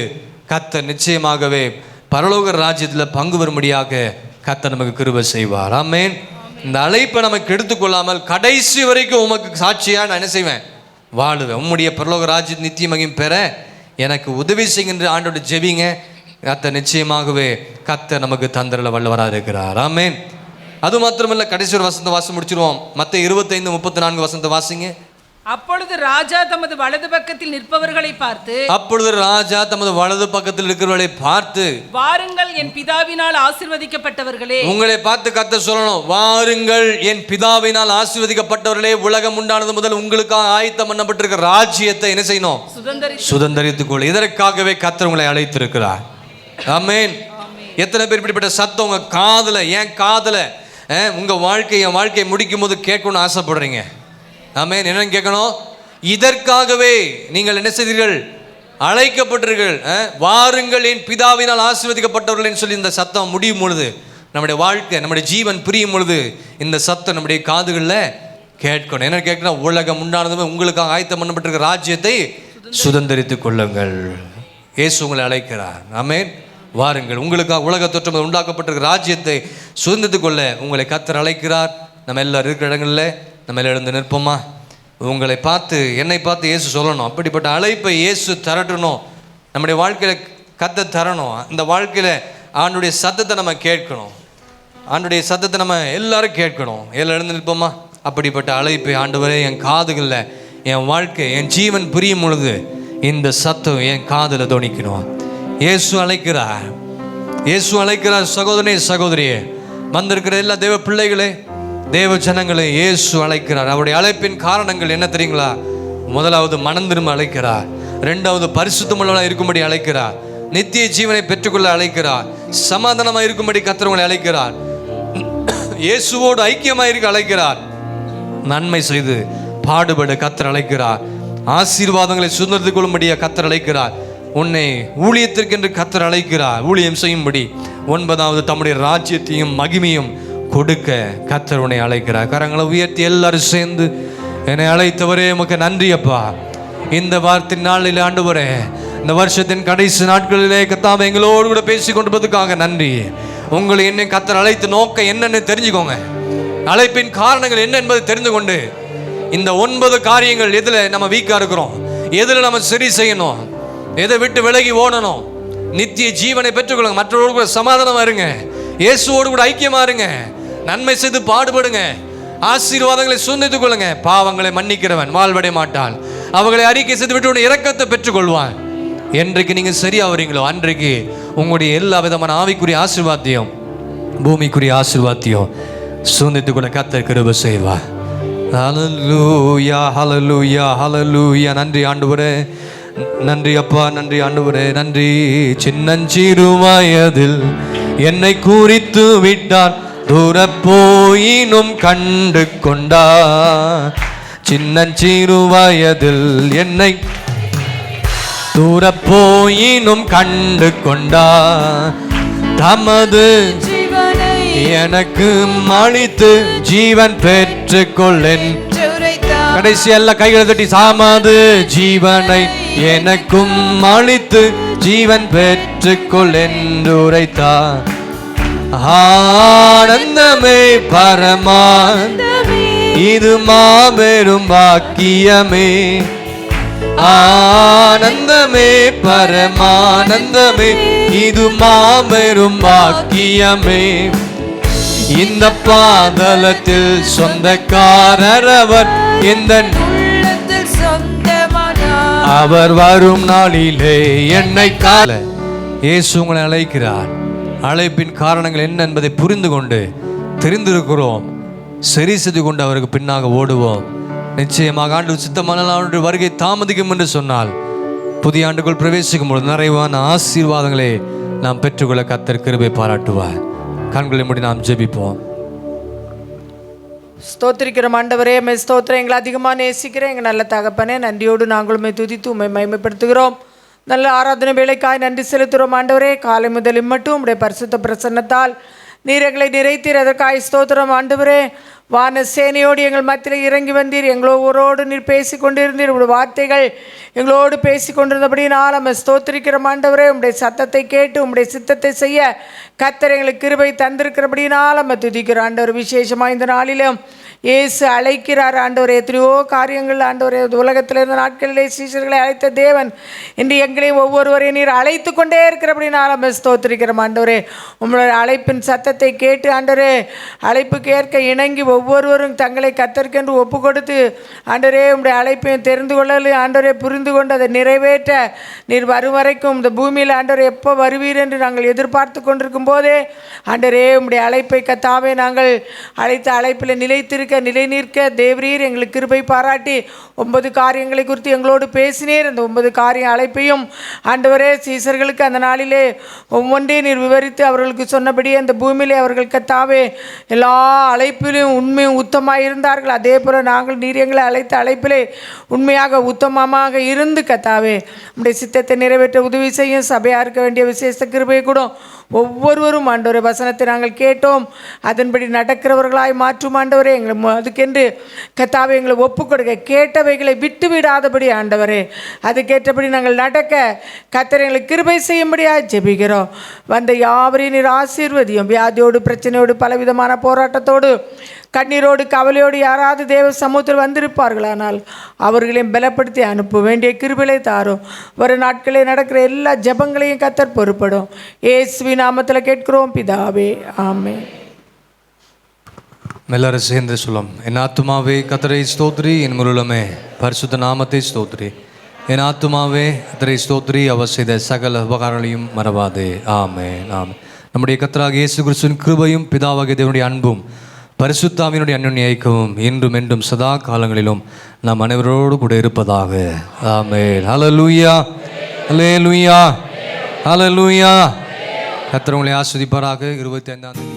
கர்த்தர் நிச்சயமாகவே பரலோக ராஜ்யத்தில் பங்கு வரும்படியாக கர்த்தர் நமக்கு கிருபை செய்வார். ஆமென். இந்த அழைப்பை நமக்கு எடுத்துக்கொள்ளாமல் கடைசி வரைக்கும் உமக்கு சாட்சியா நான் என்ன செய்வேன்? வாழுவேன். உம்முடைய பரலோக ராஜ்யத்தின் நித்திய மகிமை பெற எனக்கு உதவி செய்கின்ற ஆண்டோட ஜெபிங்க. கர்த்தர் நிச்சயமாகவே கர்த்தர் நமக்கு தந்தரல வல்லவராக இருக்கிறார். ஆமென். அது மாத்திரமல்ல, கடைசி ஒரு வசனத்தை வாசி முடிச்சிருவோம். மத்தேயு 25:34 வசனத்தை வாசிங்க. அப்பொழுது ராஜா தமது வலது பக்கத்தில் நிற்பவர்களை பார்த்து, அப்பொழுது ராஜா தமது வலது பக்கத்தில் இருக்கிறவர்களை பார்த்து, வாருங்கள் என் பிதாவினால் ஆசீர்வதிக்கப்பட்டவர்களே. உங்களை பார்த்து கர்த்தர் சொல்லணும், வாருங்கள் என் பிதாவினால் ஆசீர்வதிக்கப்பட்டவர்களே, உலகம் உண்டானது முதல் உங்களுக்காக ஆயத்தம் பண்ணப்பட்டிருக்கிற ராஜ்யத்தை என்ன செய்யணும்? சுதந்தரித்துக் கொள்ள. இதற்காகவே கர்த்தர் உங்களை அழைத்திருக்கிறார். ஆமென். எத்தனை பேர் இப்படிப்பட்ட சத்தம் உங்க காதுல, என் காதுல உங்க வாழ்க்கையை முடிக்கும் போது கேட்கணும்னு ஆசைப்படுறீங்க? ஆமென். என்னன்னு கேட்கணும்? இதற்காகவே நீங்கள் என்ன செய்தீர்கள்? அழைக்கப்பட்டீர்கள். வாருங்கள் என் பிதாவினால் ஆசீர்வதிக்கப்பட்டவர்கள் சொல்லி இந்த சத்தம் முடியும் பொழுது, நம்முடைய வாழ்க்கை, நம்முடைய ஜீவன் பிரியும் பொழுது இந்த சத்தம் நம்முடைய காதுகளில் கேட்கணும். என்ன கேட்கணும்? உலகம் உண்டானதுமே உங்களுக்காக ஆயத்தம் பண்ணப்பட்டிருக்கிற ராஜ்யத்தை சுதந்தரித்துக் கொள்ளுங்கள். இயேசு உங்களை அழைக்கிறார். ஆமென். வாருங்கள், உங்களுக்காக உலக தோற்றம் உண்டாக்கப்பட்டிருக்கிற ராஜ்யத்தை சுதந்திரத்துக் கொள்ள உங்களை கர்த்தர் அழைக்கிறார். நம்ம எல்லாரும் இருக்கிற இடங்களில் நம்ம எல்லாம் எழுந்து நிற்போமா? உங்களை பார்த்து, என்னை பார்த்து இயேசு சொல்லணும். அப்படிப்பட்ட அழைப்பை இயேசு தரட்டணும். நம்முடைய வாழ்க்கையில் கர்த்தர் தரணும். இந்த வாழ்க்கையில் ஆண்டுடைய சத்தத்தை நம்ம கேட்கணும். ஆண்டுடைய சத்தத்தை நம்ம எல்லாரும் கேட்கணும். எல்லாம் எழுந்து நிற்போமா? அப்படிப்பட்ட அழைப்பை ஆண்டவரே என் காதுகளில், என் வாழ்க்கை, என் ஜீவன் புரியும் பொழுது இந்த சத்தம் என் காதில் தொனிக்கணும். இயேசு அழைக்கிறார், இயேசு அழைக்கிறார். சகோதரனே, சகோதரியே, வந்திருக்கிற எல்லா தேவ பிள்ளைகளே, தேவ ஜனங்களே, இயேசு அழைக்கிறார். அவருடைய அழைப்பின் காரணங்கள் என்ன தெரியுங்களா? முதலாவது மனம் திரும்ப அழைக்கிறார். இரண்டாவது பரிசுத்தமுள்ளவராக இருக்கும்படி அழைக்கிறார். நித்திய ஜீவனை பெற்றுக்கொள்ள அழைக்கிறார். சமாதானமாக இருக்கும்படி கர்த்தர் உங்களை அழைக்கிறார். இயேசுவோடு ஐக்கியமாக இருக்க அழைக்கிறார். நன்மை செய்து பாடுபட கர்த்தர் அழைக்கிறார். ஆசீர்வாதங்களை சுதந்திரத்துக் கொள்ளும்படியாக கர்த்தர் அழைக்கிறார். உன்னை ஊழியத்திற்கென்று கர்த்தர் அழைக்கிறார், ஊழியம் செய்யும்படி. ஒன்பதாவது, தம்முடைய ராஜ்யத்தையும் மகிமையும் கொடுக்க கர்த்தர் உன்னை அழைக்கிறார். கரங்களை உயர்த்தி எல்லாரும் சேர்ந்து, என்னை அழைத்தவரே உமக்கு நன்றி அப்பா. இந்த வார்த்தை நாளில் ஆண்டவரே, இந்த வருஷத்தின் கடைசி நாட்களிலே கர்த்தாவே எங்களோடு கூட பேசி கொண்டிருப்பதற்காக நன்றி. உங்களை என்னை கர்த்தர் அழைத்து நோக்க என்னென்னு தெரிஞ்சுக்கோங்க. அழைப்பின் காரணங்கள் என்ன என்பதை தெரிந்து கொண்டு இந்த 9 காரியங்கள், எதில் நம்ம வீக்காக இருக்கிறோம், எதில் நம்ம சரி செய்யணும், எதை விட்டு விலகி ஓடணும், நித்திய ஜீவனை பெற்றுக்கொள்ளுங்க. மற்றவரோடு கூட சமாதானமாக இருங்க, இயேசுவோடு கூட ஐக்கியமாக இருங்க, நன்மை செய்து பாடுபடுங்க, ஆசீர்வாதங்களை சுதந்திரத்துக் கொள்ளுங்க. பாவங்களை மன்னிக்கிறவன் வாழ்வடைய மாட்டான், அவர்களை அறிக்கை செய்து விட்டு இரக்கத்தை பெற்றுக்கொள்வான். என்றைக்கு நீங்கள் சரியா வரீங்களோ அன்றைக்கு உங்களுடைய எல்லா விதமான ஆவிக்குரிய ஆசீர்வாதத்தையும் பூமிக்குரிய ஆசீர்வாதத்தையும் சுதந்திரத்துக் கொள்ள கர்த்தர் கிருபை செய்வார். ஹல்லேலூயா, ஹல்லேலூயா, ஹல்லேலூயா. நன்றி ஆண்டவரே, நன்றி அப்பா, நன்றி ஆண்டவரே, நன்றி. சின்னஞ்சிறு வயதில் என்னை குறித்து விட்டார், தூர போயினும் கண்டு கொண்டார். சின்னஞ்சிறு வயதில் என்னை தூர போயினும் கண்டு கொண்டார். தமது எனக்கு அளித்து ஜீவன் பெற்றுக்கொள்ளேன். கடைசி எல்லாம் கைகளை தட்டி, சாமது ஜீவனை எனக்கும் அளித்து ஜீவன் பெற்றுக்கொள் என்று உரைத்தார். ஆனந்தமே பரமானந்தமே, இது மாபெரும் பாக்கியமே. ஆனந்தமே பரமானந்தமே, இது மாபெரும் பாக்கியமே. இந்த பாதலத்தில் சொந்தக்காரர் அவர், இந்த உள்ளத்தில் சொந்தமானார். அவர் வரும் நாளிலே என்னை கால. இயேசு உங்களை அழைக்கிறார். அழைப்பின் காரணங்கள் என்ன என்பதை புரிந்து கொண்டு தெரிந்திருக்கிறோம், சரி செய்து கொண்டு அவருக்கு பின்னாக ஓடுவோம். நிச்சயமாக ஆண்டு சித்தமான அவருடைய வருகை தாமதிக்கும் என்று சொன்னால் புதிய ஆண்டுக்குள் பிரவேசிக்கும் பொழுது நிறைவான ஆசீர்வாதங்களை நாம் பெற்றுக்கொள்ள கர்த்தர் கிருபை பாராட்டுவார். கண்களை மூடி நாம் ஜெபிப்போம். ஸ்தோத்திரிக்கிறோம் ஆண்டவரே, ஸ்தோத்திரம். எங்களை அதிகமாக நேசிக்கிறேன் எங்கள் நல்ல தகப்பனே, நன்றியோடு நாங்களுமே துதித்து உண்மை மகிமைப்படுத்துகிறோம். நல்ல ஆராதனை வேலைக்காய் நன்றி செலுத்துகிறோம் ஆண்டவரே. காலை முதல் மட்டும் உடைய பரிசுத்த பிரசன்னத்தால் நீர் எங்களை நிறைத்தீர், அதற்காய் ஸ்தோத்திரம் ஆண்டவரே. வான சேனையோடு எங்கள் மத்தியில் இறங்கி வந்தீர், எங்களோடு நீர் பேசி கொண்டிருந்தீர். உடைய வார்த்தைகள் எங்களோடு பேசி கொண்டிருந்தபடினால் நம்ம ஸ்தோத்திரிக்கிறோம் ஆண்டவரே. உடைய சத்தத்தை கேட்டு உடைய சித்தத்தை செய்ய கர்த்தர் எங்களுக்கு கிருபை தந்திருக்கிறபடினால் நம்ம துதிக்கிறோம் ஆண்டவர். விசேஷமாக இந்த நாளிலும் இயேசு அழைக்கிறார் ஆண்டவர். எத்தனையோ காரியங்கள் ஆண்டவர், உலகத்தில் இருந்த நாட்களிலே சீஷர்களை அழைத்த தேவன் இன்று எங்களையும் ஒவ்வொருவரையும் நீர் அழைத்து கொண்டே இருக்கிறபடினால் நம்ம ஸ்தோத்திரிக்கிறோம் ஆண்டவரே. உங்களுடைய அழைப்பின் சத்தத்தை கேட்டு ஆண்டவரே, அழைப்புக்கு ஏற்க இணங்கி ஒவ்வொருவரும் தங்களை கர்த்தருக்கென்று ஒப்பு கொடுத்து ஆண்டவரே உங்களுடைய அழைப்பையும் தெரிந்து கொள்ளல ஆண்டவரே, புரிந்து கொண்டு அதை நிறைவேற்ற நீர் வரும் வரைக்கும் இந்த பூமியில் ஆண்டவரே எப்போ வருவீர் என்று நாங்கள் எதிர்பார்த்து கொண்டிருக்கும் போதே ஆண்டவரே உங்களுடைய அழைப்பை கத்தாவே நாங்கள் அழைத்த அழைப்பில் நிலைத்திருக்க நிலை நிற்க தேவரீர் எங்களுக்கு கிருபை பாராட்டி 9 காரியங்களை குறித்து எங்களோடு பேசினீர். அந்த 9 காரிய அழைப்பையும் ஆண்டவரே சீசர்களுக்கு அந்த நாளிலே ஒவ்வொன்றையும் நீர் விவரித்து அவர்களுக்கு சொன்னபடியே அந்த பூமியிலே அவர்கள் கத்தாவே எல்லா அழைப்பிலும் உண்மையும் உத்தமாக இருந்தார்கள். அதே போல நாங்கள் நீர் எங்களை அழைத்த அழைப்பிலே உண்மையாக உத்தமமாக இருந்து கத்தாவே உடைய சித்தத்தை நிறைவேற்ற உதவி செய்யும். சபையாக இருக்க வேண்டிய விசேஷ கிருபை கூட ஒவ்வொருவரும் ஆண்டவரே வசனத்தை நாங்கள் கேட்டோம், அதன்படி நடக்கிறவர்களாய் மாற்றும் ஆண்டவரே. எங்களை அதுக்கென்று கர்த்தாவே எங்களை ஒப்புக் கொடுக்க, கேட்டவைகளை விட்டு விடாதபடி ஆண்டவரே அதுக்கேற்றபடி நாங்கள் நடக்க கர்த்தர் எங்களுக்கு கிருபை செய்யும்படியாக ஜெபிக்கிறோம். வந்த யாவரையும் நீர் ஆசீர்வதியும். வியாதியோடு, பிரச்சனையோடு, பலவிதமான போராட்டத்தோடு, கண்ணீரோடு, கவலையோடு யாராவது தேவ சமூகத்தில் வந்திருப்பார்களானால் அவர்களையும் பலப்படுத்தி அனுப்ப வேண்டிய கிருபையை தாரும். வரும் நாட்களில் நடக்கிற எல்லா ஜெபங்களையும் கர்த்தர் பொறுப்படும். இயேசுவின் நாமத்தில் கேட்கிறோம் பிதாவே, ஆமென். எல்லாரும் சேர்ந்து சொல்லும். என் ஆத்துமாவே கர்த்தரை ஸ்தோத்திரி, என் முழுமே பரிசுத்த நாமத்தை ஸ்தோத்திரி. என் ஆத்துமாவே கர்த்தரை ஸ்தோத்திரி, அவர் செய்த சகல உபகாரங்களையும் மறவாதே. ஆமென், ஆமென். நம்முடைய கர்த்தராகிய இயேசு கிறிஸ்துவின் கிருபையும் பிதாவாகிய தேவனுடைய அன்பும் பரிசுத்தாவினுடைய அன்யோன்ய ஐக்கியமும் இன்றும் என்றும் சதா காலங்களிலும் நாம் அனைவரோடு கூட இருப்பதாக. ஆமென். ஹல்லேலூயா, ஹல்லேலூயா, ஹல்லேலூயா. கர்த்தர் உங்களை ஆசீர்வதிப்பாராக. 25ஆம் தேதி